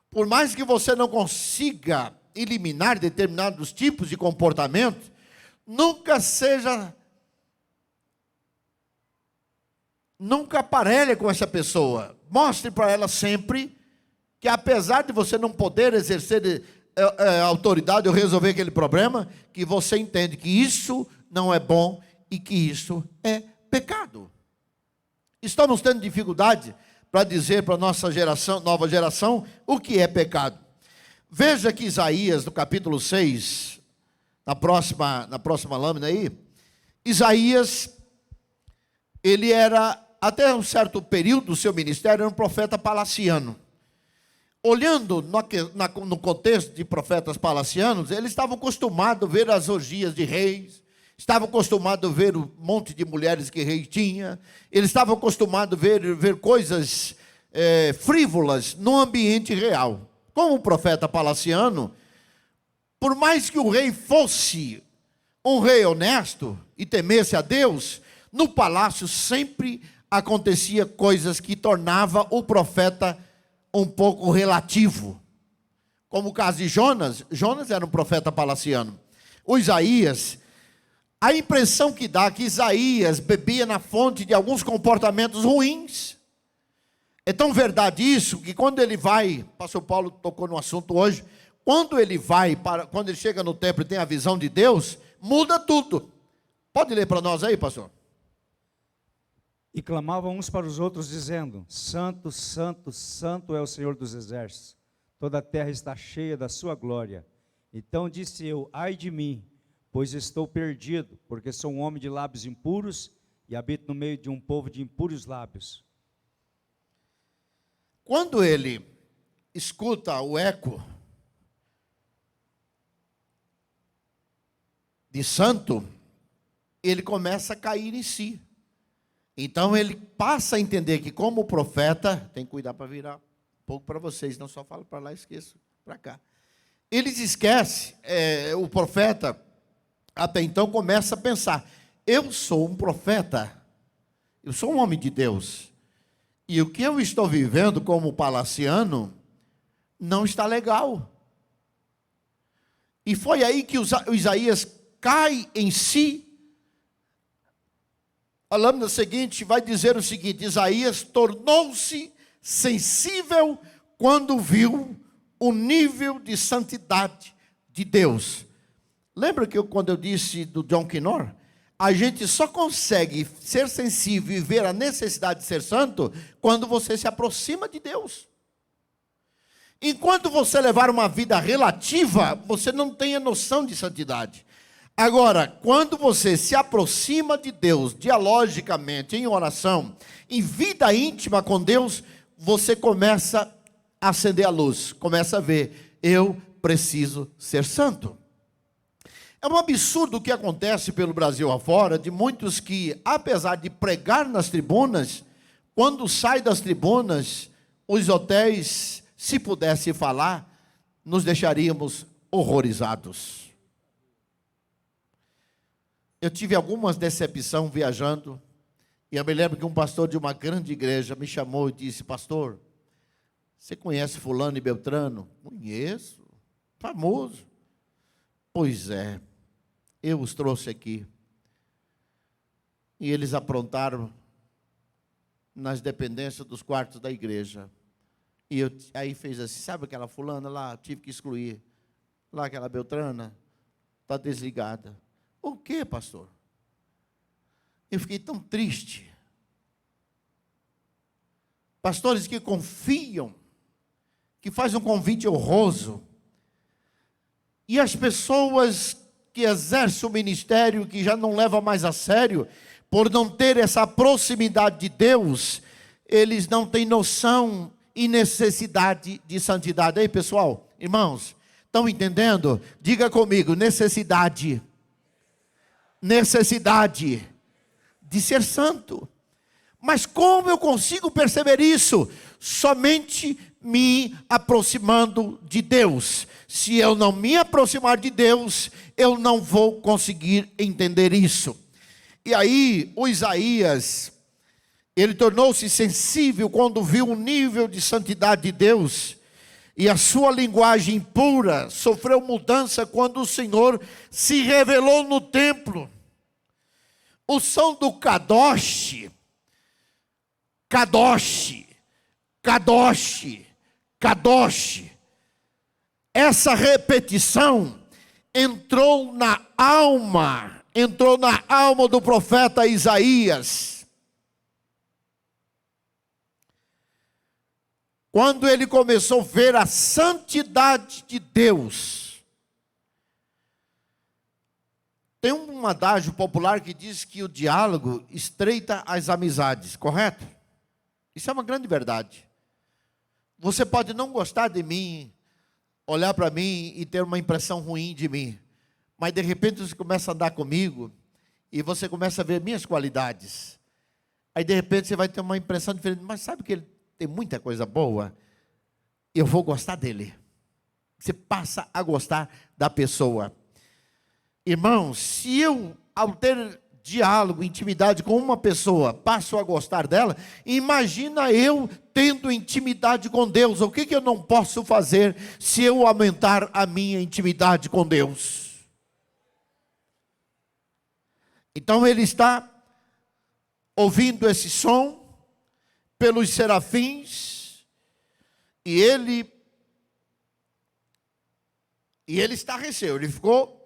Por mais que você não consiga eliminar determinados tipos de comportamento, nunca aparelhe com essa pessoa. Mostre para ela sempre que, apesar de você não poder exercer autoridade ou resolver aquele problema, que você entende que isso não é bom e que isso é pecado. Estamos tendo dificuldade para dizer para a nossa geração, nova geração, o que é pecado. Veja que Isaías, no capítulo 6, na próxima lâmina aí, Isaías, ele era, até um certo período do seu ministério, era um profeta palaciano. Olhando no contexto de profetas palacianos, eles estavam acostumados a ver as orgias de reis, estavam acostumados a ver o monte de mulheres que rei tinha, eles estavam acostumados a ver coisas frívolas no ambiente real. Como profeta palaciano, por mais que o rei fosse um rei honesto e temesse a Deus, no palácio sempre acontecia coisas que tornava o profeta um pouco relativo. Como o caso de Jonas. Jonas era um profeta palaciano. O Isaías, a impressão que dá é que Isaías bebia na fonte de alguns comportamentos ruins. É tão verdade isso, que quando ele vai, o pastor Paulo tocou no assunto hoje, quando ele chega no templo e tem a visão de Deus, muda tudo. Pode ler para nós aí, pastor?
E clamavam uns para os outros, dizendo: Santo, Santo, Santo é o Senhor dos exércitos, toda a terra está cheia da sua glória. Então disse eu: ai de mim, pois estou perdido, porque sou um homem de lábios impuros e habito no meio de um povo de impuros lábios.
Quando ele escuta o eco de santo, ele começa a cair em si. Então ele passa a entender que, como profeta, tem que cuidar para virar um pouco para vocês, não só falo para lá e esqueço para cá. Eles esquecem, o profeta até então começa a pensar: eu sou um profeta, eu sou um homem de Deus, e o que eu estou vivendo como palaciano não está legal. E foi aí que o Isaías cai em si. A lâmina seguinte vai dizer o seguinte: Isaías tornou-se sensível quando viu o nível de santidade de Deus. Lembra que quando eu disse do John Knorr? A gente só consegue ser sensível e ver a necessidade de ser santo quando você se aproxima de Deus. Enquanto você levar uma vida relativa, você não tem a noção de santidade. Agora, quando você se aproxima de Deus, dialogicamente, em oração, em vida íntima com Deus, você começa a acender a luz, começa a ver: eu preciso ser santo. É um absurdo o que acontece pelo Brasil afora, de muitos que, apesar de pregar nas tribunas, quando sai das tribunas, os hotéis, se pudesse falar, nos deixaríamos horrorizados. Eu tive algumas decepções viajando, e eu me lembro que um pastor de uma grande igreja me chamou e disse: pastor, você conhece fulano e beltrano? Conheço, famoso. Pois é, eu os trouxe aqui. E eles aprontaram nas dependências dos quartos da igreja. E aí fez assim: sabe aquela fulana lá, tive que excluir. Lá aquela beltrana, está desligada. O quê, pastor? Eu fiquei tão triste. Pastores que confiam, que fazem um convite honroso, e as pessoas que exercem o ministério, que já não levam mais a sério, por não ter essa proximidade de Deus, eles não têm noção e necessidade de santidade. Aí, pessoal, irmãos, estão entendendo? Diga comigo: necessidade necessidade de ser santo. Mas como eu consigo perceber isso? Somente me aproximando de Deus. Se eu não me aproximar de Deus, eu não vou conseguir entender isso. E aí, o Isaías, ele tornou-se sensível quando viu o nível de santidade de Deus. E a sua linguagem pura sofreu mudança quando o Senhor se revelou no templo. O som do Kadosh, Kadosh, Kadosh, Kadosh. Essa repetição entrou na alma do profeta Isaías. Quando ele começou a ver a santidade de Deus. Tem um adágio popular que diz que o diálogo estreita as amizades, correto? Isso é uma grande verdade. Você pode não gostar de mim, olhar para mim e ter uma impressão ruim de mim, mas de repente você começa a andar comigo e você começa a ver minhas qualidades. Aí de repente você vai ter uma impressão diferente, mas sabe que ele tem muita coisa boa? Eu vou gostar dele. Você passa a gostar da pessoa. Irmãos, se eu, ao ter diálogo, intimidade com uma pessoa, passo a gostar dela, imagina eu tendo intimidade com Deus. O que eu não posso fazer se eu aumentar a minha intimidade com Deus? Então ele está ouvindo esse som pelos serafins e ele estarreceu, ele ficou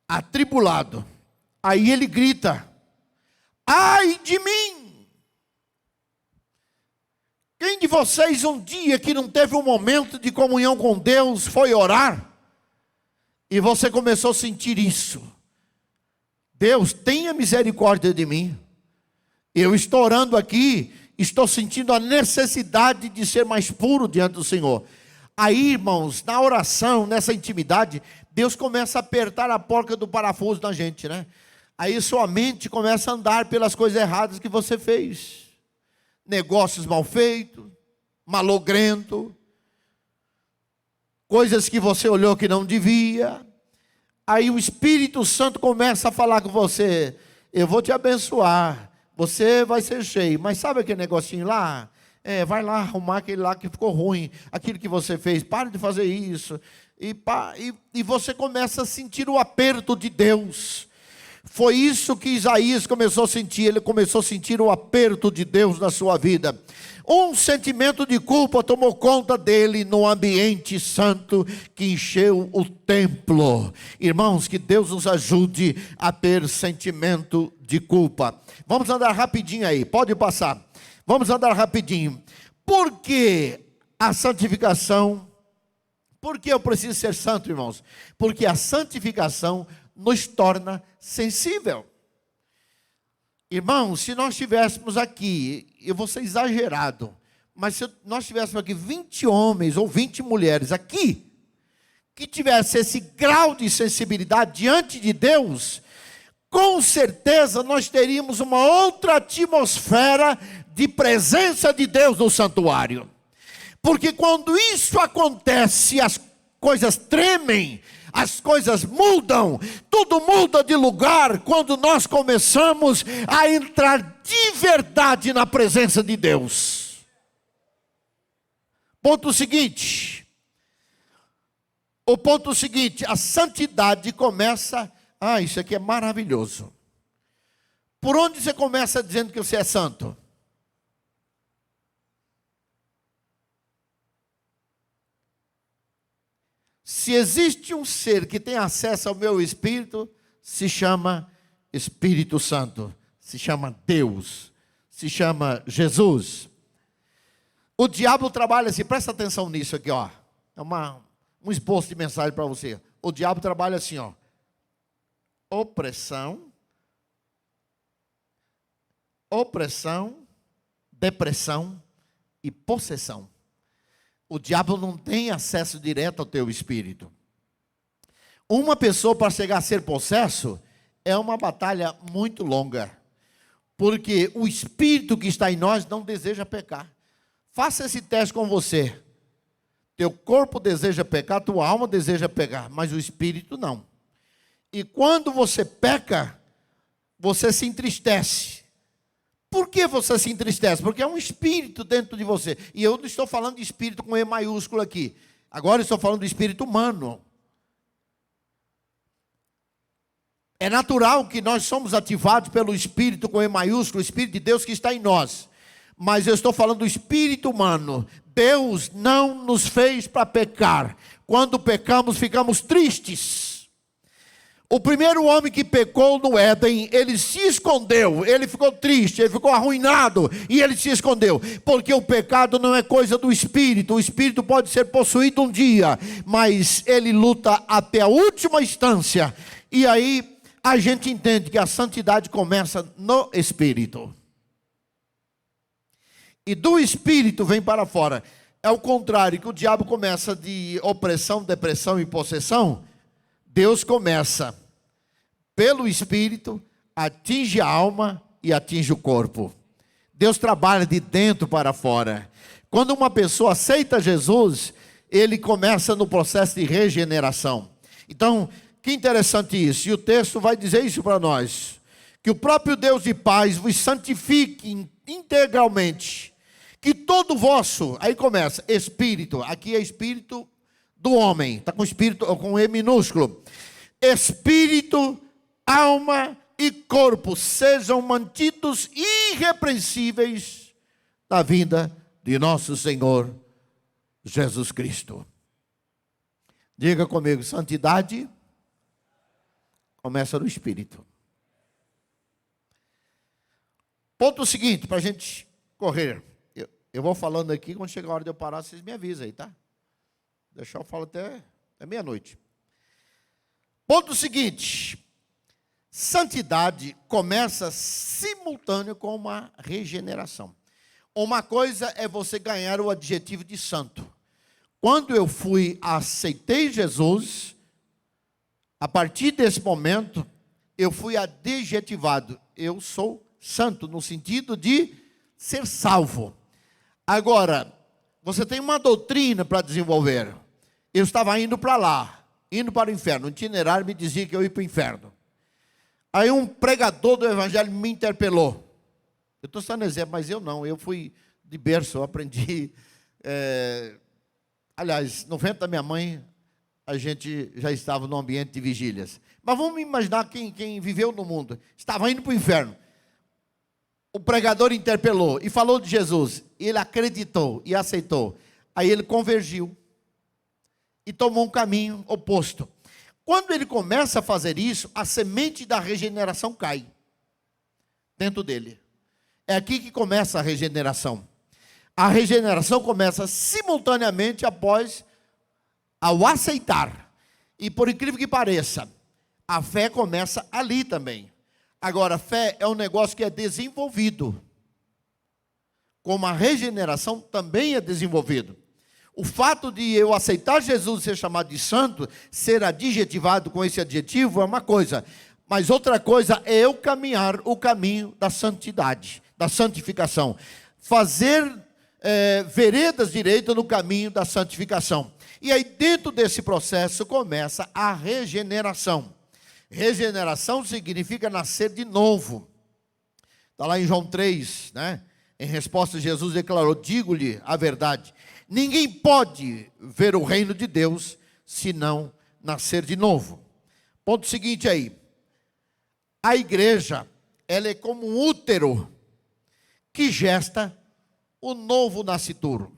atribulado. Aí ele grita: ai de mim! Quem de vocês um dia que não teve um momento de comunhão com Deus foi orar e você começou a sentir isso? Deus, tenha misericórdia de mim. Eu estou orando aqui, estou sentindo a necessidade de ser mais puro diante do Senhor. Aí, irmãos, na oração, nessa intimidade, Deus começa a apertar a porca do parafuso da gente, né? Aí sua mente começa a andar pelas coisas erradas que você fez. Negócios mal feitos, malogrento, coisas que você olhou que não devia. Aí o Espírito Santo começa a falar com você: eu vou te abençoar, você vai ser cheio. Mas sabe aquele negocinho lá? Vai lá arrumar aquele lá que ficou ruim, aquilo que você fez, pare de fazer isso. E você começa a sentir o aperto de Deus. Foi isso que Isaías começou a sentir. Ele começou a sentir o aperto de Deus na sua vida. Um sentimento de culpa tomou conta dele no ambiente santo que encheu o templo. Irmãos, que Deus nos ajude a ter sentimento de culpa. Vamos andar rapidinho aí, pode passar. Vamos andar rapidinho. Por que a santificação? Por que eu preciso ser santo, irmãos? Porque a santificação nos torna sensível. Irmãos, se nós estivéssemos aqui, eu vou ser exagerado, mas se nós tivéssemos aqui 20 homens ou 20 mulheres aqui, que tivesse esse grau de sensibilidade diante de Deus, com certeza nós teríamos uma outra atmosfera de presença de Deus no santuário. Porque quando isso acontece, as coisas tremem, as coisas mudam, tudo muda de lugar quando nós começamos a entrar de verdade na presença de Deus. Ponto seguinte, a santidade começa, isso aqui é maravilhoso. Por onde você começa dizendo que você é santo? Se existe um ser que tem acesso ao meu espírito, se chama Espírito Santo, se chama Deus, se chama Jesus. O diabo trabalha assim, presta atenção nisso aqui, ó. É um esboço de mensagem para você. O diabo trabalha assim, ó. Opressão, depressão e possessão. O diabo não tem acesso direto ao teu espírito. Uma pessoa para chegar a ser possesso é uma batalha muito longa, porque o espírito que está em nós não deseja pecar. Faça esse teste com você. Teu corpo deseja pecar, tua alma deseja pecar, mas o espírito não. E quando você peca, você se entristece. Por que você se entristece? Porque é um espírito dentro de você. E eu não estou falando de espírito com E maiúsculo aqui. Agora eu estou falando do espírito humano. É natural que nós somos ativados pelo espírito com E maiúsculo, o espírito de Deus que está em nós. Mas eu estou falando do espírito humano. Deus não nos fez para pecar. Quando pecamos, ficamos tristes. O primeiro homem que pecou no Éden, ele se escondeu, ele ficou triste, ele ficou arruinado e ele se escondeu, porque o pecado não é coisa do espírito. O espírito pode ser possuído um dia, mas ele luta até a última instância. E aí a gente entende que a santidade começa no espírito. E do espírito vem para fora. É o contrário, que o diabo começa de opressão, depressão e possessão. Deus começa pelo espírito, atinge a alma e atinge o corpo. Deus trabalha de dentro para fora. Quando uma pessoa aceita Jesus, ele começa no processo de regeneração. Então, que interessante isso. E o texto vai dizer isso para nós. Que o próprio Deus de paz vos santifique integralmente. Que todo vosso, aí começa, espírito. Aqui é espírito do homem. Está com espírito, com E minúsculo. Espírito, alma e corpo sejam mantidos irrepreensíveis na vinda de nosso Senhor Jesus Cristo. Diga comigo, santidade começa no espírito. Ponto seguinte, para a gente correr. Eu vou falando aqui, quando chegar a hora de eu parar, vocês me avisam aí, tá? Deixar eu falo até meia-noite. Ponto seguinte. Santidade começa simultâneo com uma regeneração. Uma coisa é você ganhar o adjetivo de santo. Quando eu aceitei Jesus, a partir desse momento, eu fui adjetivado. Eu sou santo, no sentido de ser salvo. Agora, você tem uma doutrina para desenvolver. Eu estava indo para lá, indo para o inferno. O itinerário me dizia que eu ia para o inferno. Aí um pregador do evangelho me interpelou. Eu estou sendo exemplo, mas eu não. Eu fui de berço, eu aprendi. Aliás, no ventre da minha mãe, a gente já estava no ambiente de vigílias. Mas vamos imaginar quem viveu no mundo. Estava indo para o inferno. O pregador interpelou e falou de Jesus. Ele acreditou e aceitou. Aí ele convergiu e tomou um caminho oposto. Quando ele começa a fazer isso, a semente da regeneração cai dentro dele. É aqui que começa a regeneração. A regeneração começa simultaneamente ao aceitar. E por incrível que pareça, a fé começa ali também. Agora, a fé é um negócio que é desenvolvido. Como a regeneração também é desenvolvido. O fato de eu aceitar Jesus e ser chamado de santo, ser adjetivado com esse adjetivo é uma coisa. Mas outra coisa é eu caminhar o caminho da santidade, da santificação. Fazer veredas direitas no caminho da santificação. E aí dentro desse processo começa a regeneração. Regeneração significa nascer de novo. Está lá em João 3, né? Em resposta, Jesus declarou, digo-lhe a verdade. Ninguém pode ver o reino de Deus se não nascer de novo. Ponto seguinte aí. A igreja, ela é como um útero que gesta o novo nascituro.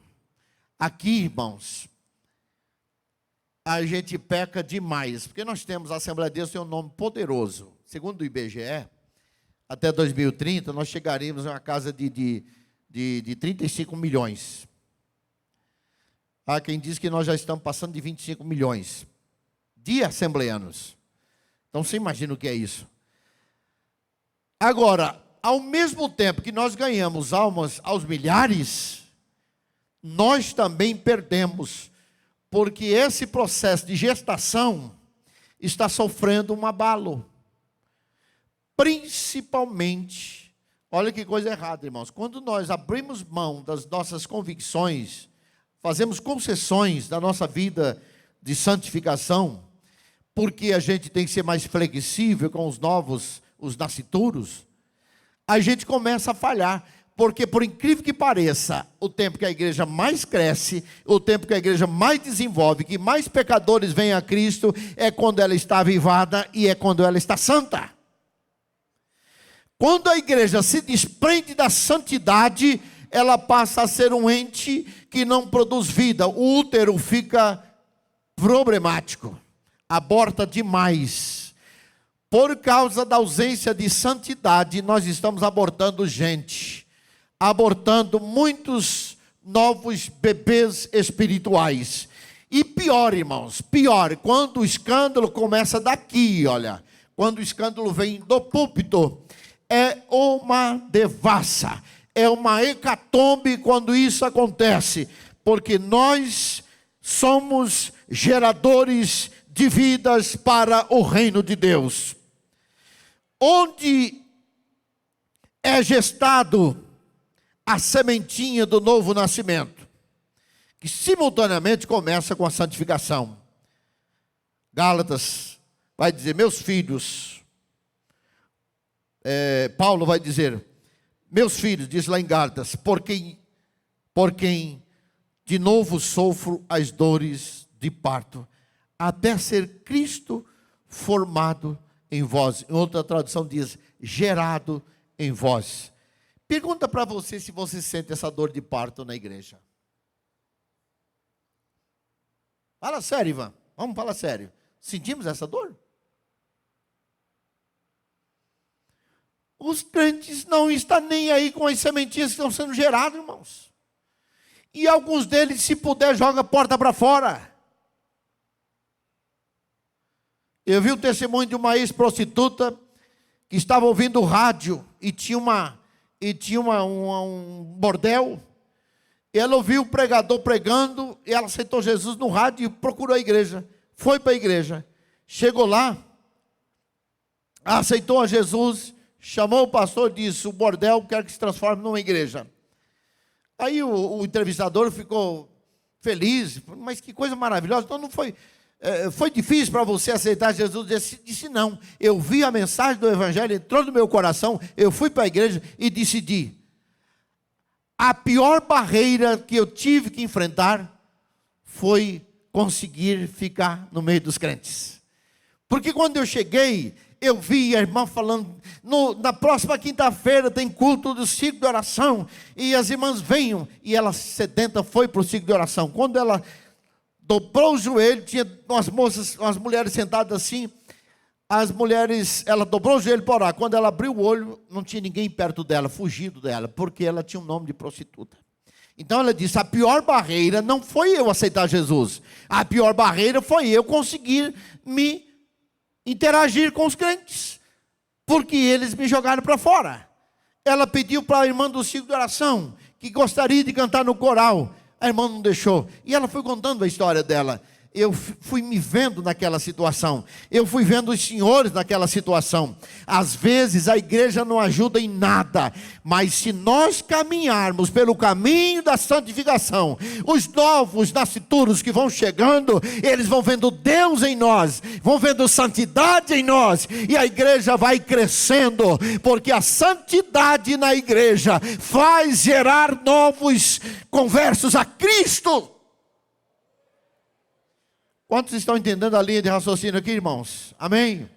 Aqui, irmãos, a gente peca demais, porque nós temos, a Assembleia de Deus tem um nome poderoso. Segundo o IBGE, até 2030, nós chegaríamos a uma casa de 35 milhões. Há quem diz que nós já estamos passando de 25 milhões de assembleanos. Então, você imagina o que é isso. Agora, ao mesmo tempo que nós ganhamos almas aos milhares, nós também perdemos, porque esse processo de gestação, está sofrendo um abalo. Principalmente, olha que coisa errada, irmãos, quando nós abrimos mão das nossas convicções, fazemos concessões da nossa vida de santificação, porque a gente tem que ser mais flexível com os nascituros, a gente começa a falhar. Porque, por incrível que pareça, o tempo que a igreja mais cresce, o tempo que a igreja mais desenvolve, que mais pecadores vêm a Cristo, é quando ela está avivada e é quando ela está santa. Quando a igreja se desprende da santidade, ela passa a ser um ente que não produz vida. O útero fica problemático, aborta demais. Por causa da ausência de santidade, nós estamos abortando gente. Abortando muitos novos bebês espirituais. E pior, irmãos, pior, quando o escândalo começa daqui, olha, quando o escândalo vem do púlpito, é uma devassa, é uma hecatombe quando isso acontece, porque nós somos geradores de vidas para o reino de Deus. Onde é gestado a sementinha do novo nascimento, que simultaneamente começa com a santificação. Gálatas vai dizer, meus filhos, Paulo vai dizer, meus filhos, diz lá em Gálatas, por quem de novo sofro as dores de parto, até ser Cristo formado em vós. Em outra tradução diz, gerado em vós. Pergunta para você se você sente essa dor de parto na igreja. Fala sério, Ivan. Vamos falar sério. Sentimos essa dor? Os crentes não estão nem aí com as sementinhas que estão sendo geradas, irmãos. E alguns deles, se puder, joga a porta para fora. Eu vi o testemunho de uma ex-prostituta que estava ouvindo o rádio e tinha um bordel. Ela ouviu o pregador pregando e ela aceitou Jesus no rádio e procurou a igreja. Foi para a igreja. Chegou lá, aceitou a Jesus, chamou o pastor e disse, o bordel quer que se transforme numa igreja. Aí o entrevistador ficou feliz, mas que coisa maravilhosa. Então não foi... foi difícil para você aceitar Jesus? Disse não, eu vi a mensagem do evangelho, entrou no meu coração, eu fui para a igreja e decidi. A pior barreira que eu tive que enfrentar foi conseguir ficar no meio dos crentes. Porque quando eu cheguei, eu vi a irmã falando, na próxima quinta-feira tem culto do ciclo de oração, e as irmãs venham, e ela sedenta foi para o ciclo de oração. Quando ela dobrou o joelho, tinha umas mulheres sentadas assim, ela dobrou o joelho para orar. Quando ela abriu o olho, não tinha ninguém perto dela, fugido dela, porque ela tinha um nome de prostituta. Então ela disse, a pior barreira não foi eu aceitar Jesus, a pior barreira foi eu conseguir me interagir com os crentes, porque eles me jogaram para fora. Ela pediu para a irmã do ciclo de oração, que gostaria de cantar no coral, a irmã não deixou, e ela foi contando a história dela. Eu fui me vendo naquela situação, eu fui vendo os senhores naquela situação. Às vezes a igreja não ajuda em nada, mas se nós caminharmos pelo caminho da santificação, os novos nascituros que vão chegando, eles vão vendo Deus em nós, vão vendo santidade em nós, e a igreja vai crescendo, porque a santidade na igreja faz gerar novos conversos a Cristo. Quantos estão entendendo a linha de raciocínio aqui, irmãos? Amém?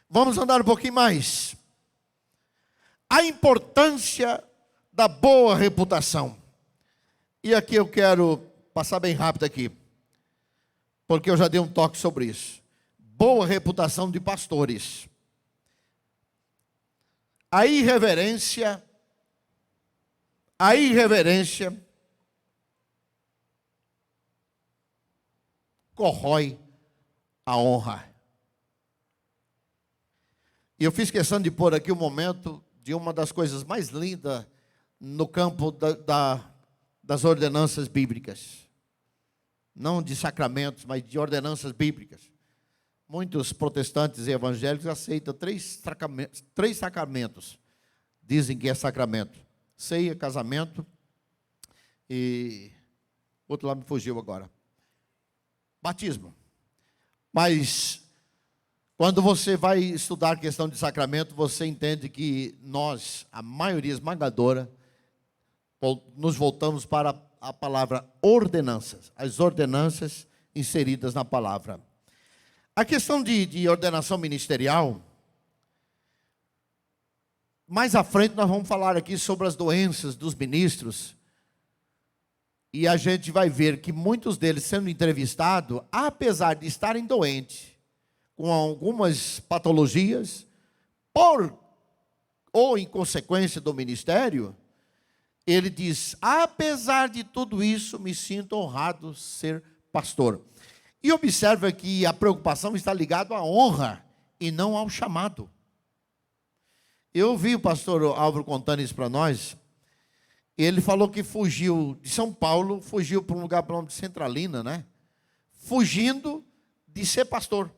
Vamos andar um pouquinho mais. A importância da boa reputação. E aqui eu quero passar bem rápido aqui, porque eu já dei um toque sobre isso. Boa reputação de pastores. A irreverência corrói a honra. E eu fiz questão de pôr aqui o momento de uma das coisas mais lindas no campo das ordenanças bíblicas. Não de sacramentos, mas de ordenanças bíblicas. muitos protestantes e evangélicos aceitam três sacramentos. Dizem que é sacramento: ceia, casamento e outro lá me fugiu agora, batismo. Mas quando você vai estudar a questão de sacramento, você entende que nós, a maioria esmagadora, nos voltamos para a palavra ordenanças, as ordenanças inseridas na palavra. A questão de ordenação ministerial, mais à frente nós vamos falar aqui sobre as doenças dos ministros, e a gente vai ver que muitos deles sendo entrevistados, apesar de estarem doentes, com algumas patologias, ou em consequência do ministério, ele diz: apesar de tudo isso, me sinto honrado ser pastor. E observa que a preocupação está ligada à honra e não ao chamado. Eu ouvi o pastor Álvaro contando isso para nós. Ele falou que fugiu de São Paulo, fugiu para um lugar pelo nome de Centralina, né? Fugindo de ser pastor.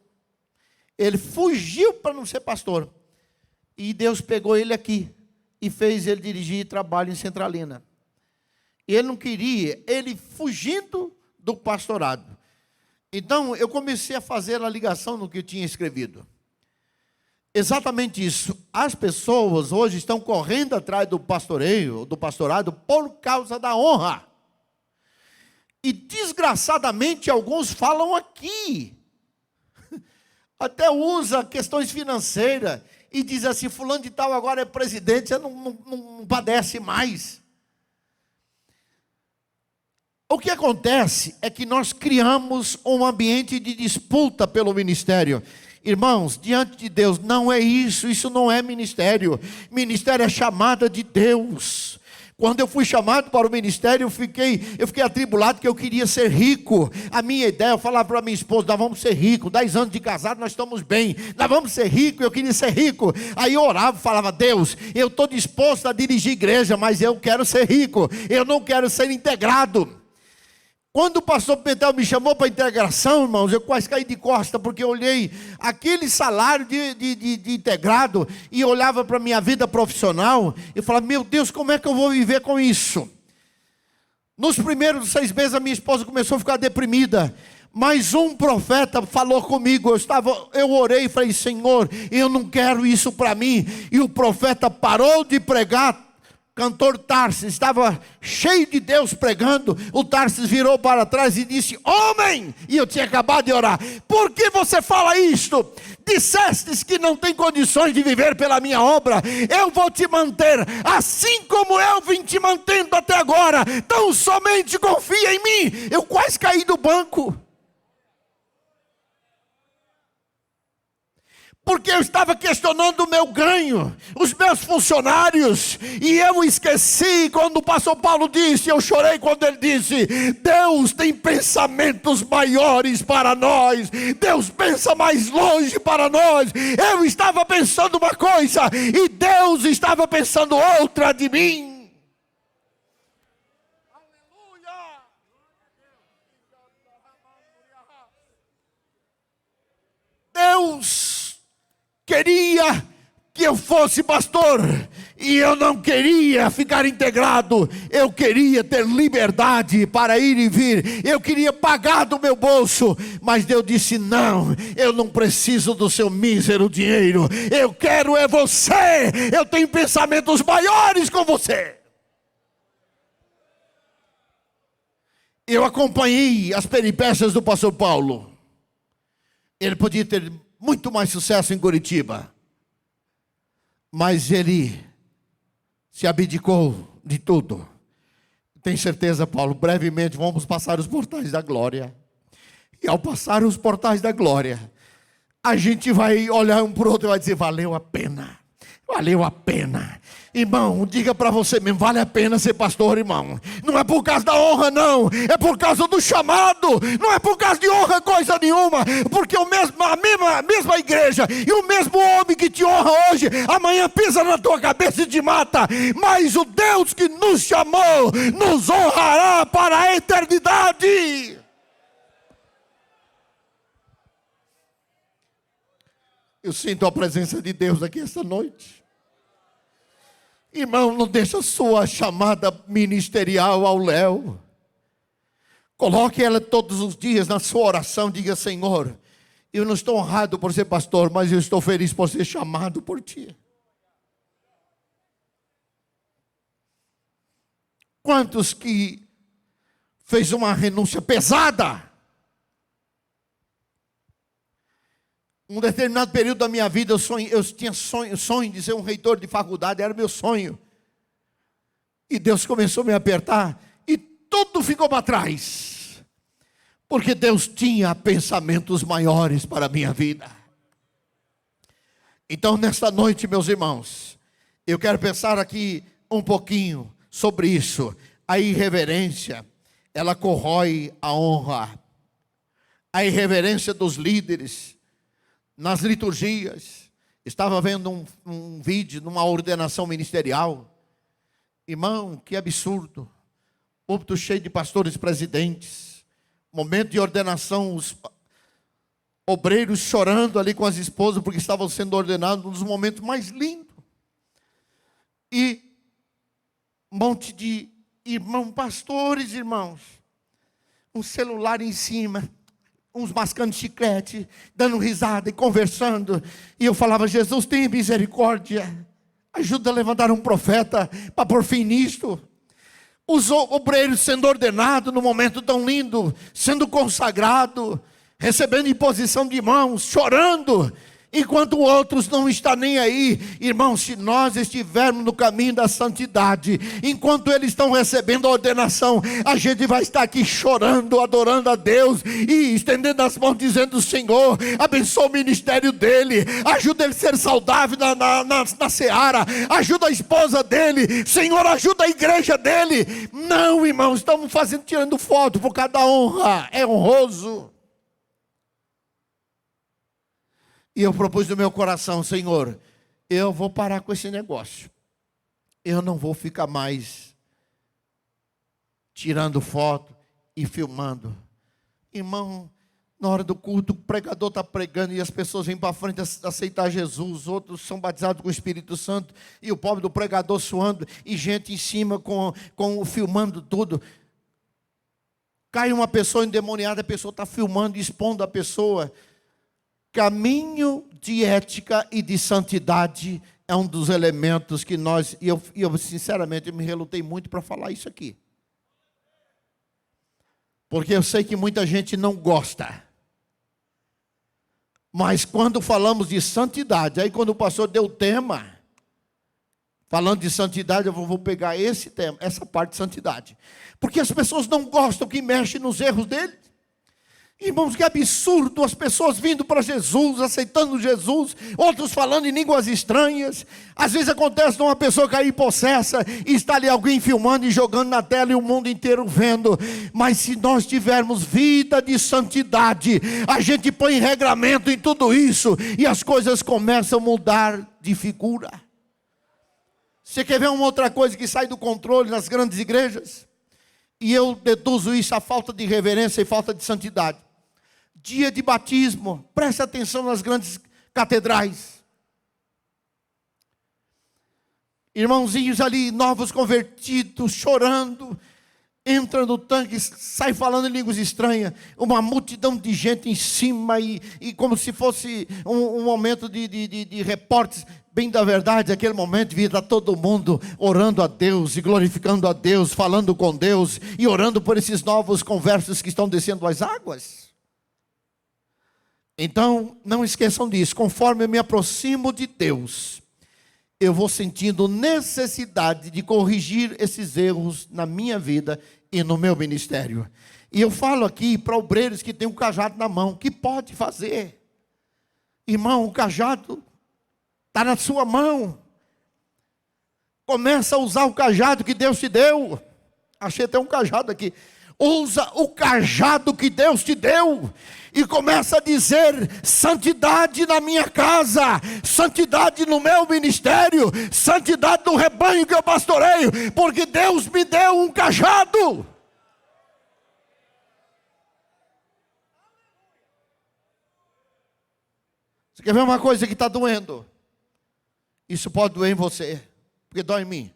Ele fugiu para não ser pastor. E Deus pegou ele aqui e fez ele dirigir trabalho em Centralina. E ele não queria, ele fugindo do pastorado. Então, eu comecei a fazer a ligação no que eu tinha escrevido. Exatamente isso. As pessoas hoje estão correndo atrás do pastoreio, do pastorado, por causa da honra. E, desgraçadamente, alguns falam aqui. Até usa questões financeiras e diz assim: fulano de tal agora é presidente, você não padece mais. O que acontece é que nós criamos um ambiente de disputa pelo ministério. Irmãos, diante de Deus, não é isso, isso não é ministério. Ministério é chamada de Deus. Quando eu fui chamado para o ministério, eu fiquei atribulado, que eu queria ser rico. A minha ideia, eu falava para minha esposa: nós vamos ser ricos, 10 anos de casado, nós estamos bem, nós vamos ser ricos, eu queria ser rico. Aí eu orava, falava: Deus, eu estou disposto a dirigir igreja, mas eu quero ser rico, eu não quero ser integrado. Quando o pastor Pimentel me chamou para a integração, irmãos, eu quase caí de costa, porque eu olhei aquele salário de integrado e olhava para a minha vida profissional e falava: meu Deus, como é que eu vou viver com isso? Nos primeiros 6 meses a minha esposa começou a ficar deprimida, mas um profeta falou comigo, eu orei e falei: Senhor, eu não quero isso para mim. E o profeta parou de pregar. Cantor Tarsis estava cheio de Deus pregando. O Tarsis virou para trás e disse: homem, e eu tinha acabado de orar, por que você fala isto? Dissestes que não tem condições de viver pela minha obra. Eu vou te manter assim como eu vim te mantendo até agora. Tão somente confia em mim. Eu quase caí do banco, porque eu estava questionando o meu ganho, os meus funcionários, e eu esqueci quando o pastor Paulo disse, eu chorei quando ele disse: Deus tem pensamentos maiores para nós, Deus pensa mais longe para nós. Eu estava pensando uma coisa, e Deus estava pensando outra de mim. Aleluia! Deus queria que eu fosse pastor, e eu não queria ficar integrado. Eu queria ter liberdade para ir e vir, eu queria pagar do meu bolso, mas Deus disse: não, eu não preciso do seu mísero dinheiro, eu quero é você, eu tenho pensamentos maiores com você. Eu acompanhei as peripécias do pastor Paulo. Ele podia ter muito mais sucesso em Curitiba, mas ele se abdicou de tudo. Tem certeza, Paulo, brevemente vamos passar os portais da glória. E ao passar os portais da glória, a gente vai olhar um para o outro e vai dizer: valeu a pena, valeu a pena. Irmão, diga para você mesmo: vale a pena ser pastor, irmão. Não é por causa da honra, não. É por causa do chamado. Não é por causa de honra coisa nenhuma. Porque a mesma igreja e o mesmo homem que te honra hoje, amanhã pisa na tua cabeça e te mata. Mas o Deus que nos chamou nos honrará para a eternidade. Eu sinto a presença de Deus aqui esta noite. Irmão, não deixa a sua chamada ministerial ao léu. Coloque ela todos os dias na sua oração. Diga: Senhor, eu não estou honrado por ser pastor, mas eu estou feliz por ser chamado por Ti. Quantos que fez uma renúncia pesada? Um determinado período da minha vida eu tinha sonho de ser um reitor de faculdade, era meu sonho. E Deus começou a me apertar e tudo ficou para trás. Porque Deus tinha pensamentos maiores para a minha vida. Então, nesta noite, meus irmãos, eu quero pensar aqui um pouquinho sobre isso. A irreverência, ela corrói a honra. A irreverência dos líderes nas liturgias. Estava vendo um vídeo numa ordenação ministerial. Irmão, que absurdo. Púlpito cheio de pastores presidentes. Momento de ordenação, os obreiros chorando ali com as esposas porque estavam sendo ordenados, um dos momentos mais lindos. E um monte de pastores, irmãos, um celular em cima, uns mascando chiclete, dando risada e conversando. E eu falava: Jesus, tenha misericórdia, ajuda a levantar um profeta para pôr fim nisto. Os obreiros sendo ordenados num momento tão lindo, sendo consagrado, recebendo imposição de mãos, chorando, enquanto outros não estão nem aí. Irmãos, se nós estivermos no caminho da santidade, enquanto eles estão recebendo a ordenação, a gente vai estar aqui chorando, adorando a Deus e estendendo as mãos, dizendo: Senhor, abençoa o ministério dele, ajuda ele a ser saudável na seara, ajuda a esposa dele, Senhor, ajuda a igreja dele. Não, irmãos, estamos tirando foto por causa da honra. É honroso. E eu propus no meu coração: Senhor, eu vou parar com esse negócio. Eu não vou ficar mais tirando foto e filmando. Irmão, na hora do culto, o pregador está pregando e as pessoas vêm para frente aceitar Jesus. Outros são batizados com o Espírito Santo. E o pobre do pregador suando e gente em cima filmando tudo. Cai uma pessoa endemoniada, a pessoa está filmando, expondo a pessoa. Caminho de ética e de santidade é um dos elementos que nós... E eu sinceramente, me relutei muito para falar isso aqui. Porque eu sei que muita gente não gosta. Mas quando falamos de santidade, aí quando o pastor deu o tema, falando de santidade, eu vou pegar esse tema, essa parte de santidade. Porque as pessoas não gostam que mexe nos erros dele. Irmãos, que absurdo, as pessoas vindo para Jesus, aceitando Jesus, outros falando em línguas estranhas. Às vezes acontece de uma pessoa cair possessa e está ali alguém filmando e jogando na tela e o mundo inteiro vendo. Mas se nós tivermos vida de santidade, a gente põe regramento em tudo isso e as coisas começam a mudar de figura. Você quer ver uma outra coisa que sai do controle nas grandes igrejas? E eu deduzo isso, a falta de reverência e falta de santidade. Dia de batismo, preste atenção nas grandes catedrais. Irmãozinhos ali, novos convertidos, chorando, entra no tanque, sai falando em línguas estranhas, uma multidão de gente em cima, e como se fosse um momento de repórteres. Bem da verdade, aquele momento devia estar todo mundo orando a Deus e glorificando a Deus, falando com Deus e orando por esses novos conversos que estão descendo as águas. Então, não esqueçam disso, conforme eu me aproximo de Deus, eu vou sentindo necessidade de corrigir esses erros na minha vida e no meu ministério. E eu falo aqui para obreiros que têm um cajado na mão, que pode fazer. Irmão, o cajado está na sua mão. Começa a usar o cajado que Deus te deu. Achei até um cajado aqui. Usa o cajado que Deus te deu e começa a dizer: santidade na minha casa, santidade no meu ministério, santidade no rebanho que eu pastoreio, porque Deus me deu um cajado. Você Quer ver uma coisa que está doendo? Isso pode doer em você, porque dói em mim.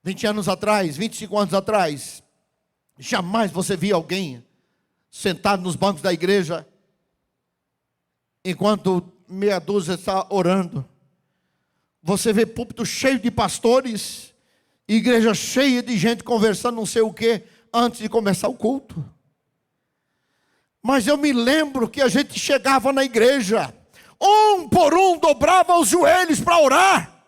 20 anos atrás, 25 anos atrás, jamais você via alguém sentado nos bancos da igreja, enquanto meia dúzia está orando. Você vê púlpito cheio de pastores, igreja cheia de gente conversando não sei o que, antes de começar o culto. Mas eu me lembro que a gente chegava na igreja, um por um dobrava os joelhos para orar,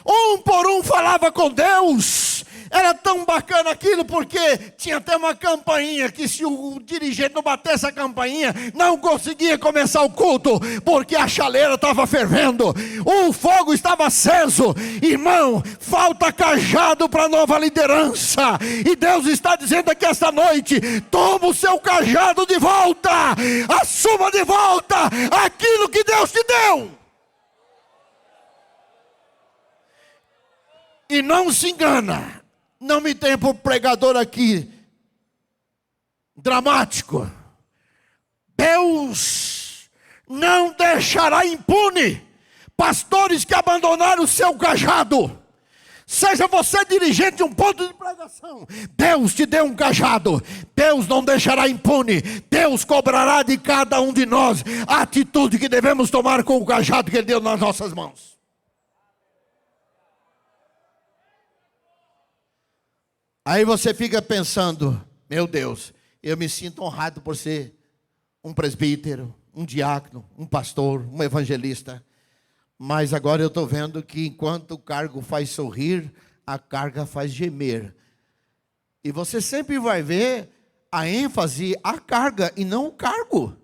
um por um falava com Deus. Era tão bacana aquilo, porque tinha até uma campainha, que se o dirigente não batesse a campainha, não conseguia começar o culto, porque a chaleira estava fervendo, o fogo estava aceso. Irmão, falta cajado para a nova liderança, e Deus está dizendo aqui esta noite: toma o seu cajado de volta, assuma de volta aquilo que Deus te deu. E não se engana, não me tem por pregador aqui dramático. Deus não deixará impune pastores que abandonaram o seu cajado. Seja você dirigente de um ponto de pregação, Deus te deu um cajado, Deus não deixará impune. Deus cobrará de cada um de nós a atitude que devemos tomar com o cajado que Ele deu nas nossas mãos. Aí você fica pensando: meu Deus, eu me sinto honrado por ser um presbítero, um diácono, um pastor, um evangelista. Mas agora eu estou vendo que enquanto o cargo faz sorrir, a carga faz gemer. E você sempre vai ver a ênfase, a carga e não o cargo.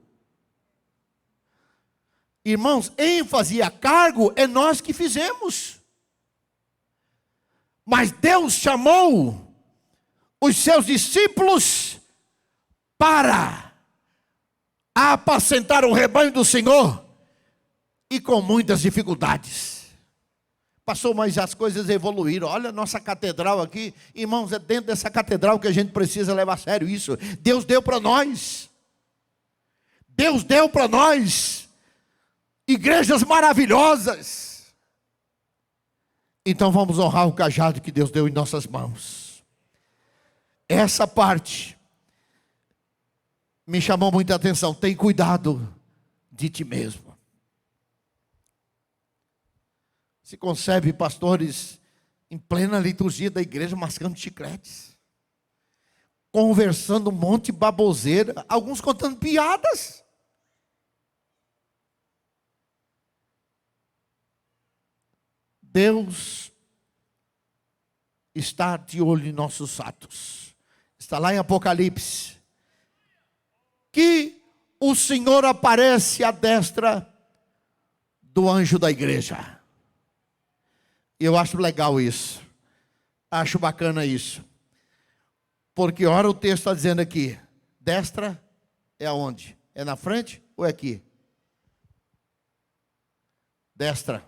Irmãos, ênfase a cargo é nós que fizemos. Mas Deus chamou os seus discípulos para apacentar o rebanho do Senhor, e com muitas dificuldades. Passou, mas as coisas evoluíram. Olha a nossa catedral aqui, irmãos, é dentro dessa catedral que a gente precisa levar a sério isso. Deus deu para nós. Deus deu para nós igrejas maravilhosas. Então vamos honrar o cajado que Deus deu em nossas mãos. Essa parte me chamou muita atenção. Tem cuidado de ti mesmo. Se concebe pastores em plena liturgia da igreja mascando chicletes, conversando um monte de baboseira, alguns contando piadas. Deus está de olho em nossos atos. Está lá em Apocalipse, que o Senhor aparece à destra do anjo da igreja. E eu acho legal isso. Acho bacana isso. Porque ora o texto está dizendo aqui, destra é aonde? É na frente ou é aqui? Destra.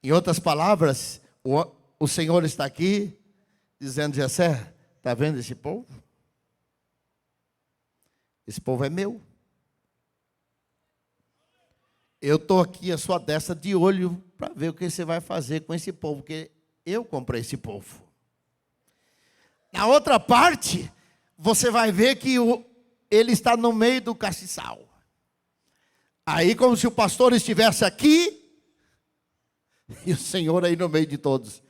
Em outras palavras, o Senhor está aqui dizendo: Jessé, está vendo esse povo? Esse povo é meu. Eu estou aqui à sua destra de olho para ver o que você vai fazer com esse povo, porque eu comprei esse povo. Na outra parte, você vai ver que ele está no meio do castiçal. Aí como se o pastor estivesse aqui e o Senhor aí no meio de todos.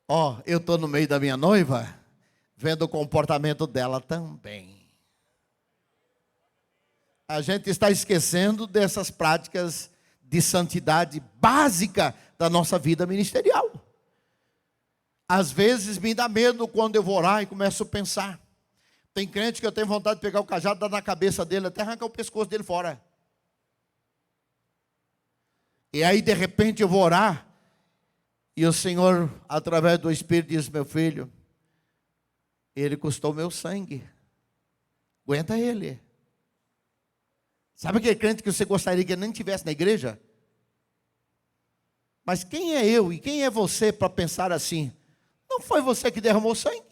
Ó, eu estou no meio da minha noiva, vendo o comportamento dela também. A gente está esquecendo dessas práticas de santidade básica da nossa vida ministerial. Às vezes me dá medo quando eu vou orar e começo a pensar. Tem crente que eu tenho vontade de pegar o cajado, dar na cabeça dele, até arrancar o pescoço dele fora. E aí de repente eu vou orar, e o Senhor, através do Espírito, diz: meu filho, ele custou meu sangue, aguenta ele. Sabe aquele crente que você gostaria que ele nem estivesse na igreja? Mas quem é eu e quem é você para pensar assim? Não foi você que derramou sangue.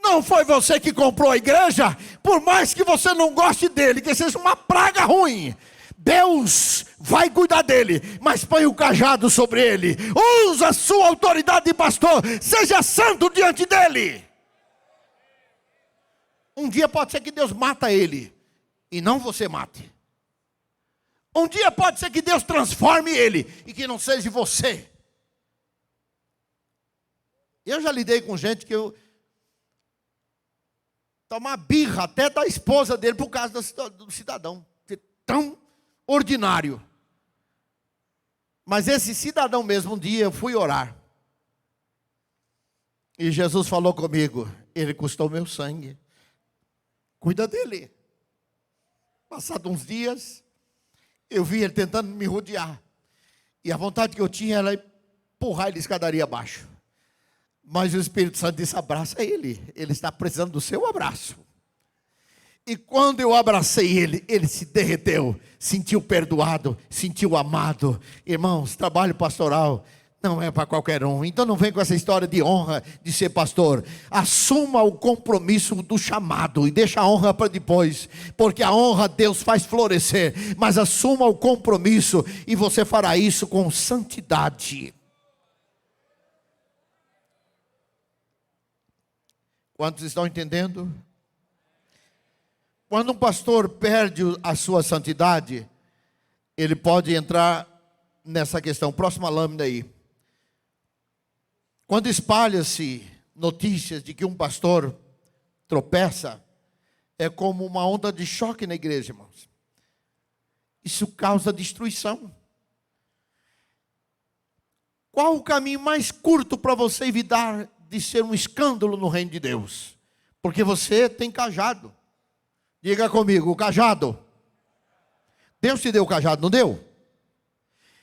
Não foi você que comprou a igreja, por mais que você não goste dele, que seja uma praga ruim, Deus vai cuidar dele, mas põe o cajado sobre ele, usa a sua autoridade de pastor, seja santo diante dele. Um dia pode ser que Deus mata ele, e não você mate. Um dia pode ser que Deus transforme ele, e que não seja você. Eu já lidei com gente que tomar birra até da esposa dele por causa do cidadão. Tão ordinário. Mas esse cidadão mesmo, um dia eu fui orar. E Jesus falou comigo, ele custou meu sangue. Cuida dele. Passados uns dias, eu vi ele tentando me rodear. E a vontade que eu tinha era empurrar ele escadaria abaixo. Mas o Espírito Santo disse, abraça ele. Ele está precisando do seu abraço. E quando eu abracei ele, ele se derreteu. Sentiu perdoado, sentiu amado. Irmãos, trabalho pastoral não é para qualquer um. Então não vem com essa história de honra de ser pastor. Assuma o compromisso do chamado e deixa a honra para depois. Porque a honra Deus faz florescer. Mas assuma o compromisso e você fará isso com santidade. Quantos estão entendendo? Quando um pastor perde a sua santidade, ele pode entrar nessa questão. Próxima lâmina aí. Quando espalha-se notícias de que um pastor tropeça, é como uma onda de choque na igreja, irmãos. Isso causa destruição. Qual o caminho mais curto para você evitar de ser um escândalo no reino de Deus? Porque você tem cajado. Diga comigo, o cajado. Deus te deu o cajado, não deu?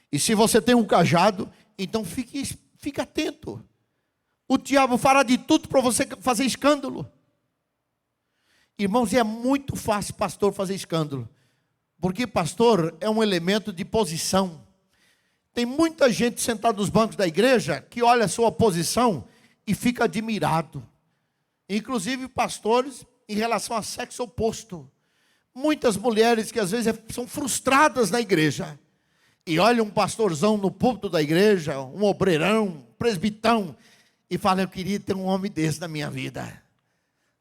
E se você tem um cajado, então fique atento. O diabo fará de tudo para você fazer escândalo. Irmãos, é muito fácil pastor fazer escândalo. Porque pastor é um elemento de posição. Tem muita gente sentada nos bancos da igreja que olha a sua posição e fica admirado. Inclusive pastores em relação ao sexo oposto. Muitas mulheres que às vezes são frustradas na igreja. E olham um pastorzão no púlpito da igreja, um obreirão, um presbitão, e falam, eu queria ter um homem desse na minha vida.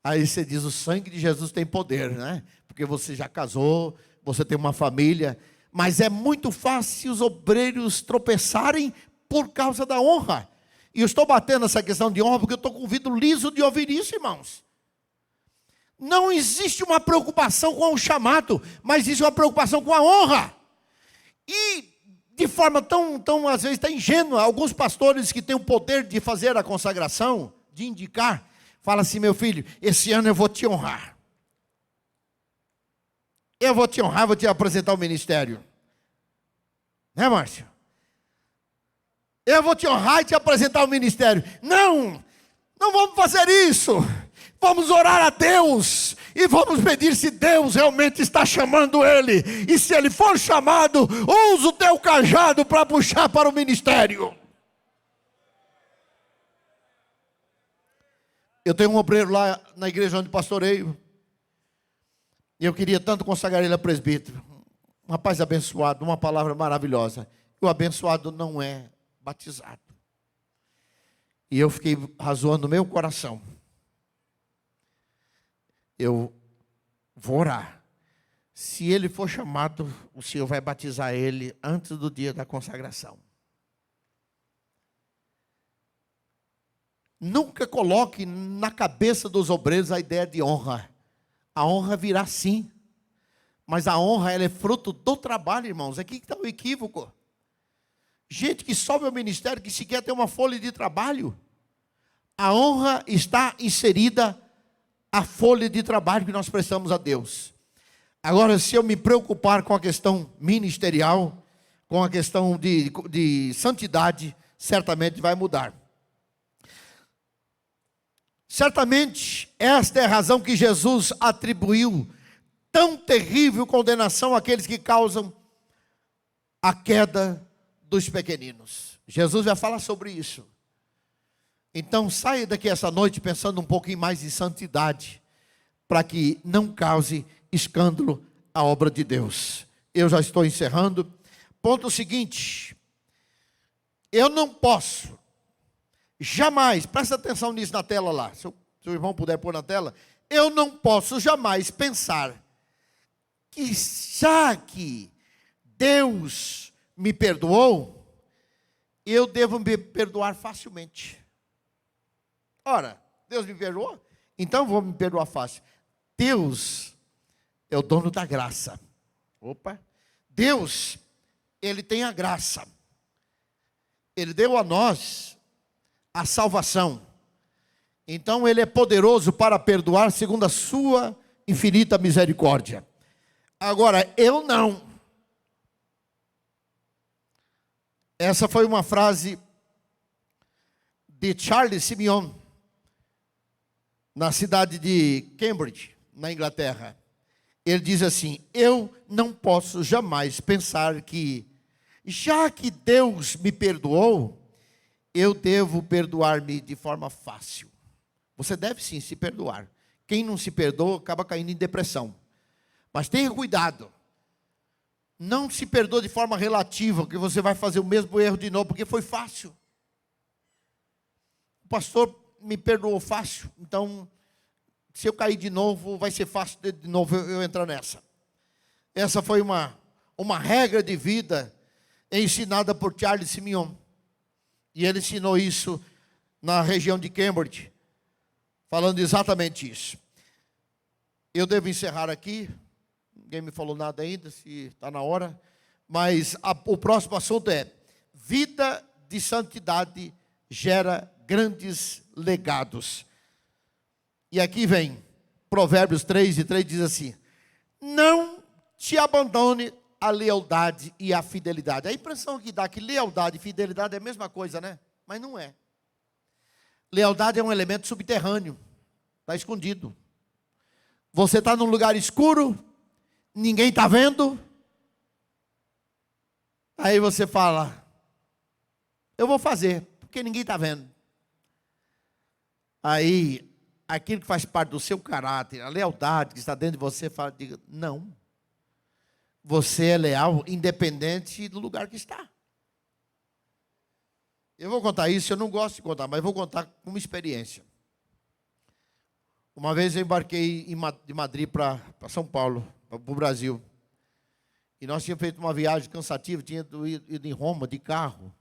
Aí você diz, o sangue de Jesus tem poder, né? Porque você já casou, você tem uma família. Mas é muito fácil os obreiros tropeçarem por causa da honra. E eu estou batendo essa questão de honra porque eu estou com o ouvido liso de ouvir isso, irmãos. Não existe uma preocupação com o chamado, mas existe uma preocupação com a honra. E de forma tão às vezes, tão ingênua, alguns pastores que têm o poder de fazer a consagração, de indicar, falam assim, meu filho, esse ano eu vou te honrar. Eu vou te honrar, vou te apresentar o ministério. Né, Márcio? Eu vou te honrar e te apresentar o ministério. Não vamos fazer isso. Vamos orar a Deus e vamos pedir se Deus realmente está chamando ele. E se ele for chamado, usa o teu cajado para puxar para o ministério. Eu tenho um obreiro lá na igreja onde pastoreio. E eu queria tanto consagrar ele a presbítero. Um rapaz abençoado, uma palavra maravilhosa. E o abençoado não é batizado. E eu fiquei razoando no meu coração. Eu vou orar. Se ele for chamado, o Senhor vai batizar ele antes do dia da consagração. Nunca coloque na cabeça dos obreiros a ideia de honra. A honra virá sim. Mas a honra, ela é fruto do trabalho, irmãos. Aqui que está o equívoco. Gente que sobe ao ministério, que sequer tem uma folha de trabalho. A honra está inserida a folha de trabalho que nós prestamos a Deus. Agora, se eu me preocupar com a questão ministerial, com a questão de santidade, certamente vai mudar. Certamente, esta é a razão que Jesus atribuiu tão terrível condenação àqueles que causam a queda dos pequeninos. Jesus vai falar sobre isso. Então saia daqui essa noite pensando um pouquinho mais em santidade, para que não cause escândalo a obra de Deus. Eu já estou encerrando. Ponto seguinte: eu não posso jamais, presta atenção nisso na tela lá, se o irmão puder pôr na tela, eu não posso jamais pensar que já que Deus me perdoou, eu devo me perdoar facilmente. Ora, Deus me perdoou? Então vou me perdoar fácil. Deus é o dono da graça. Opa! Deus, Ele tem a graça. Ele deu a nós a salvação. Então Ele é poderoso para perdoar segundo a sua infinita misericórdia. Agora, eu não. Essa foi uma frase de Charles Simeon, na cidade de Cambridge, na Inglaterra. Ele diz assim: eu não posso jamais pensar que, já que Deus me perdoou, eu devo perdoar-me de forma fácil. Você deve sim se perdoar. Quem não se perdoa acaba caindo em depressão. Mas tenha cuidado. Não se perdoa de forma relativa, que você vai fazer o mesmo erro de novo, porque foi fácil. O pastor me perdoou fácil, então, se eu cair de novo, vai ser fácil de novo eu entrar nessa. Essa foi uma regra de vida ensinada por Charles Simeon. E ele ensinou isso na região de Cambridge, falando exatamente isso. Eu devo encerrar aqui. Ninguém me falou nada ainda, se está na hora. Mas o próximo assunto é: vida de santidade gera grandes legados. E aqui vem Provérbios 3:3, diz assim: não te abandone a lealdade e a fidelidade. A impressão que dá que lealdade e fidelidade é a mesma coisa, né? Mas não é. Lealdade é um elemento subterrâneo, está escondido. Você está num lugar escuro, ninguém está vendo. Aí você fala: eu vou fazer, porque ninguém está vendo. Aí, aquilo que faz parte do seu caráter, a lealdade que está dentro de você, fala: diga, não. Você é leal, independente do lugar que está. Eu vou contar isso, eu não gosto de contar, mas vou contar com uma experiência. Uma vez eu embarquei de Madrid para São Paulo, para o Brasil. E nós tínhamos feito uma viagem cansativa, tínhamos ido em Roma de carro.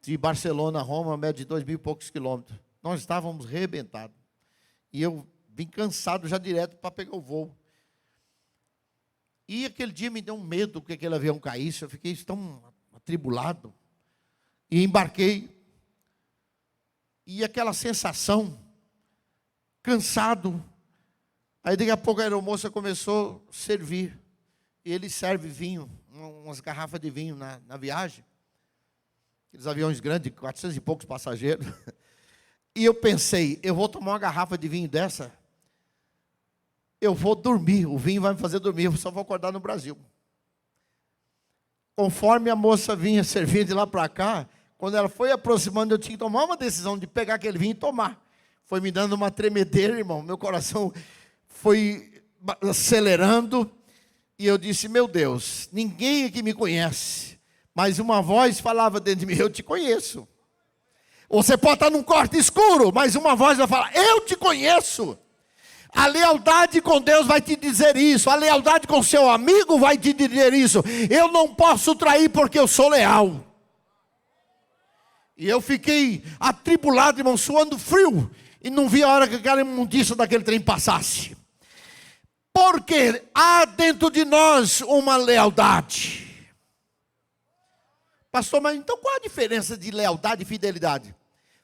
De Barcelona a Roma, média de 2.000 e poucos quilômetros. Nós estávamos arrebentados. E eu vim cansado já direto para pegar o voo. E aquele dia me deu um medo que aquele avião caísse. Eu fiquei tão atribulado. E embarquei. E aquela sensação, cansado. Aí daqui a pouco a aeromoça começou a servir. E ele serve vinho, umas garrafas de vinho na viagem. Aqueles aviões grandes, 400 e poucos passageiros. E eu pensei: eu vou tomar uma garrafa de vinho dessa, eu vou dormir, o vinho vai me fazer dormir, eu só vou acordar no Brasil. Conforme a moça vinha servindo de lá para cá, quando ela foi aproximando, eu tinha que tomar uma decisão de pegar aquele vinho e tomar. Foi me dando uma tremedeira, irmão, meu coração foi acelerando, e eu disse: meu Deus, ninguém aqui me conhece, mas uma voz falava dentro de mim: eu te conheço. Você pode estar num quarto escuro, mas uma voz vai falar: eu te conheço. A lealdade com Deus vai te dizer isso. A lealdade com seu amigo vai te dizer isso. Eu não posso trair porque eu sou leal. E eu fiquei atribulado, irmão, suando frio. E não vi a hora que aquela imundícia daquele trem passasse. Porque há dentro de nós uma lealdade. Pastor, mas então qual a diferença de lealdade e fidelidade?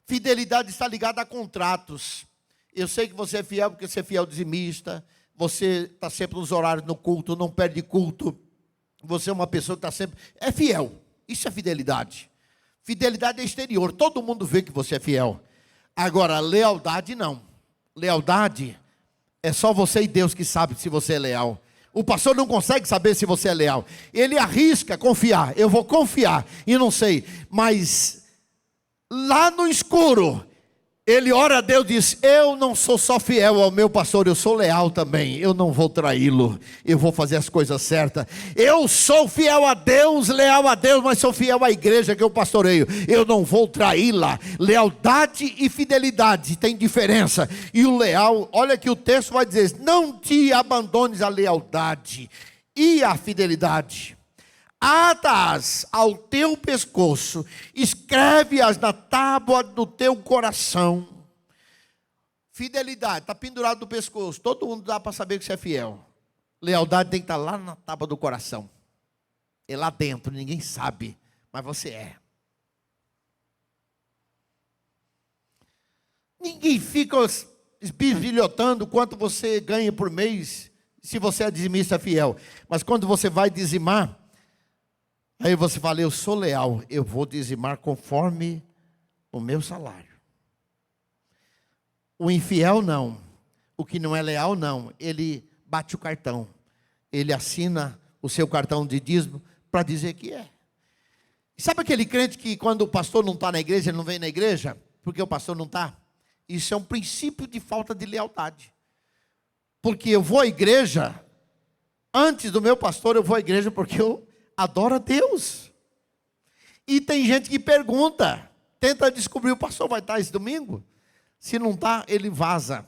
Fidelidade está ligada a contratos. Eu sei que você é fiel porque você é fiel dizimista. Você está sempre nos horários no culto, não perde culto. Você é uma pessoa que está sempre... é fiel. Isso é fidelidade. Fidelidade é exterior. Todo mundo vê que você é fiel. Agora, lealdade não. Lealdade é só você e Deus que sabe se você é leal. O pastor não consegue saber se você é leal. Ele arrisca confiar. Eu vou confiar e não sei. Mas lá no escuro, ele ora a Deus e diz: eu não sou só fiel ao meu pastor, eu sou leal também, eu não vou traí-lo, eu vou fazer as coisas certas. Eu sou fiel a Deus, leal a Deus, mas sou fiel à igreja que eu pastoreio, eu não vou traí-la. Lealdade e fidelidade tem diferença. E o leal, olha que o texto vai dizer: não te abandones a lealdade e a fidelidade. Ata-as ao teu pescoço, escreve-as na tábua do teu coração. Fidelidade, está pendurado no pescoço, todo mundo dá para saber que você é fiel. Lealdade tem que estar lá na tábua do coração, é lá dentro, ninguém sabe, mas você é. Ninguém fica esbilhotando quanto você ganha por mês, se você é dizimista fiel. Mas quando você vai dizimar, aí você fala: eu sou leal, eu vou dizimar conforme o meu salário. O infiel não, o que não é leal não, ele bate o cartão, ele assina o seu cartão de dízimo para dizer que é. Sabe aquele crente que quando o pastor não está na igreja, ele não vem na igreja, porque o pastor não está? Isso é um princípio de falta de lealdade. Porque eu vou à igreja, antes do meu pastor eu vou à igreja porque eu adoro a Deus. E tem gente que pergunta, tenta descobrir: o pastor vai estar esse domingo? Se não está, ele vaza.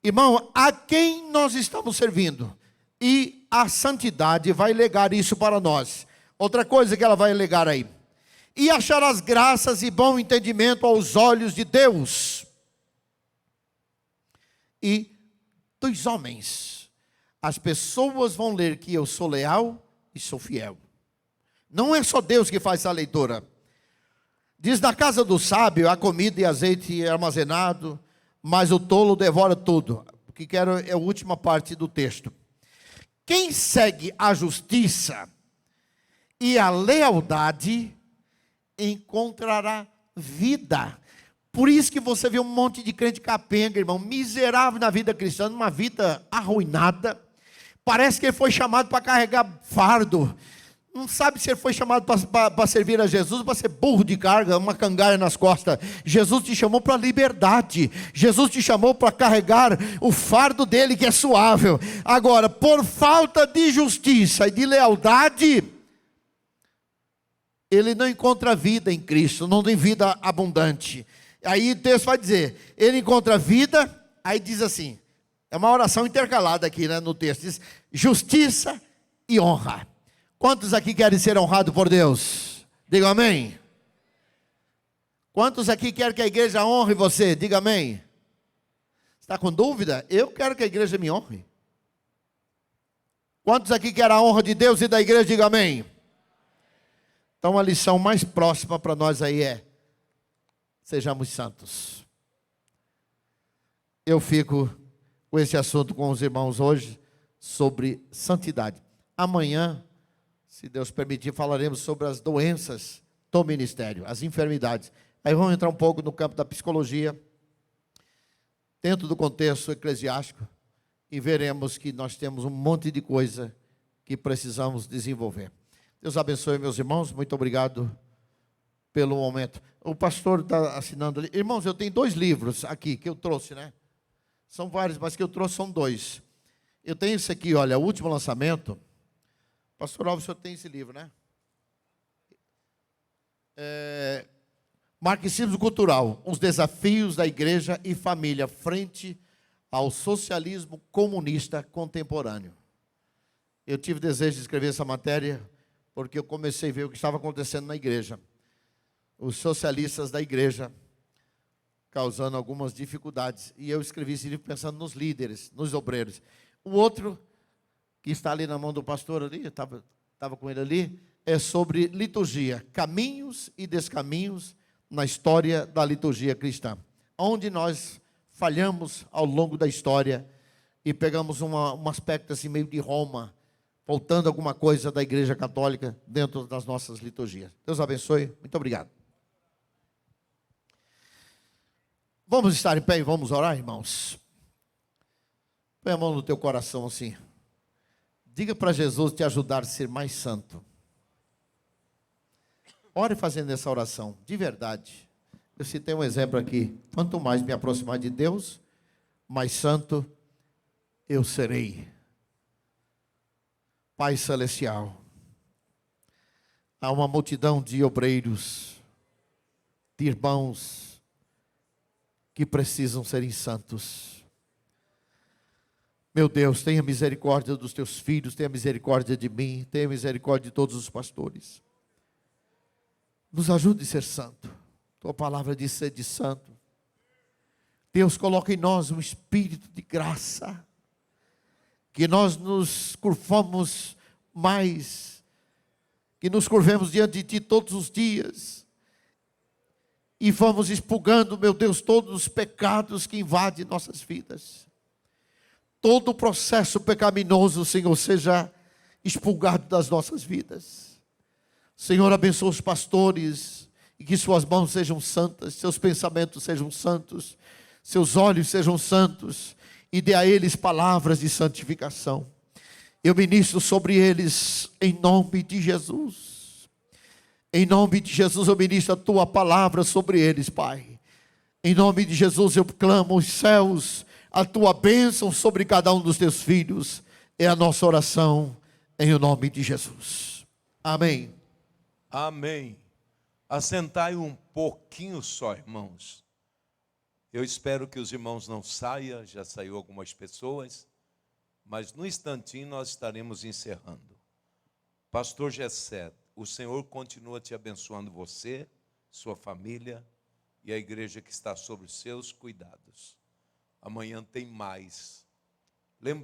Irmão, a quem nós estamos servindo? E a santidade vai legar isso para nós. Outra coisa que ela vai legar aí: e acharás graças e bom entendimento aos olhos de Deus e dos homens. As pessoas vão ler que eu sou leal e sou fiel. Não é só Deus que faz essa leitura. Diz: na casa do sábio há comida e azeite armazenado, mas o tolo devora tudo. O que quero é a última parte do texto. Quem segue a justiça e a lealdade encontrará vida. Por isso que você vê um monte de crente capenga, irmão, miserável na vida cristã, uma vida arruinada. Parece que ele foi chamado para carregar fardo. Não sabe se ele foi chamado para servir a Jesus, para ser burro de carga, uma cangaia nas costas. Jesus te chamou para liberdade. Jesus te chamou para carregar o fardo dele, que é suave. Agora, por falta de justiça e de lealdade, ele não encontra vida em Cristo, não tem vida abundante. Aí o texto vai dizer: ele encontra vida, aí diz assim, é uma oração intercalada aqui, né, no texto, diz: justiça e honra. Quantos aqui querem ser honrados por Deus? Diga amém. Quantos aqui querem que a igreja honre você? Diga amém. Está com dúvida? Eu quero que a igreja me honre. Quantos aqui querem a honra de Deus e da igreja? Diga amém. Então a lição mais próxima para nós aí é: sejamos santos. Eu fico com esse assunto com os irmãos hoje, sobre santidade. Amanhã, se Deus permitir, falaremos sobre as doenças do ministério, as enfermidades. Aí vamos entrar um pouco no campo da psicologia, dentro do contexto eclesiástico, e veremos que nós temos um monte de coisa que precisamos desenvolver. Deus abençoe, meus irmãos, muito obrigado pelo momento. O pastor está assinando ali. Irmãos, eu tenho 2 livros aqui que eu trouxe, né? São vários, mas que eu trouxe são 2. Eu tenho esse aqui, olha, o último lançamento. Pastor Alves, o senhor tem esse livro, né? Marxismo Cultural, os desafios da igreja e família frente ao socialismo comunista contemporâneo. Eu tive desejo de escrever essa matéria porque eu comecei a ver o que estava acontecendo na igreja. Os socialistas da igreja causando algumas dificuldades. E eu escrevi esse livro pensando nos líderes, nos obreiros. O outro, que está ali na mão do pastor ali, eu estava com ele ali, é sobre liturgia, caminhos e descaminhos na história da liturgia cristã. Onde nós falhamos ao longo da história e pegamos um aspecto assim meio de Roma, faltando alguma coisa da igreja católica dentro das nossas liturgias. Deus abençoe, muito obrigado. Vamos estar em pé e vamos orar, irmãos. Põe a mão no teu coração assim. Diga para Jesus te ajudar a ser mais santo. Ore fazendo essa oração, de verdade. Eu citei um exemplo aqui. Quanto mais me aproximar de Deus, mais santo eu serei. Pai Celestial, há uma multidão de obreiros, de irmãos, que precisam serem santos. Meu Deus, tenha misericórdia dos teus filhos, tenha misericórdia de mim, tenha misericórdia de todos os pastores. Nos ajude a ser santo. Tua palavra diz ser de santo. Deus, coloca em nós um espírito de graça, que nós nos curvamos mais, que nos curvemos diante de Ti todos os dias, e vamos expurgando, meu Deus, todos os pecados que invadem nossas vidas. Todo o processo pecaminoso, Senhor, seja expurgado das nossas vidas. Senhor, abençoa os pastores, e que suas mãos sejam santas, seus pensamentos sejam santos, seus olhos sejam santos, e dê a eles palavras de santificação. Eu ministro sobre eles em nome de Jesus. Em nome de Jesus eu ministro a tua palavra sobre eles, Pai. Em nome de Jesus eu clamo os céus, a tua bênção sobre cada um dos teus filhos. É a nossa oração em o nome de Jesus. Amém.
Amém. Assentai um pouquinho só, irmãos. Eu espero que os irmãos não saiam, já saiu algumas pessoas, mas no instantinho nós estaremos encerrando. Pastor Gessé, o Senhor continua te abençoando você, sua família e a igreja que está sob os seus cuidados. Amanhã tem mais.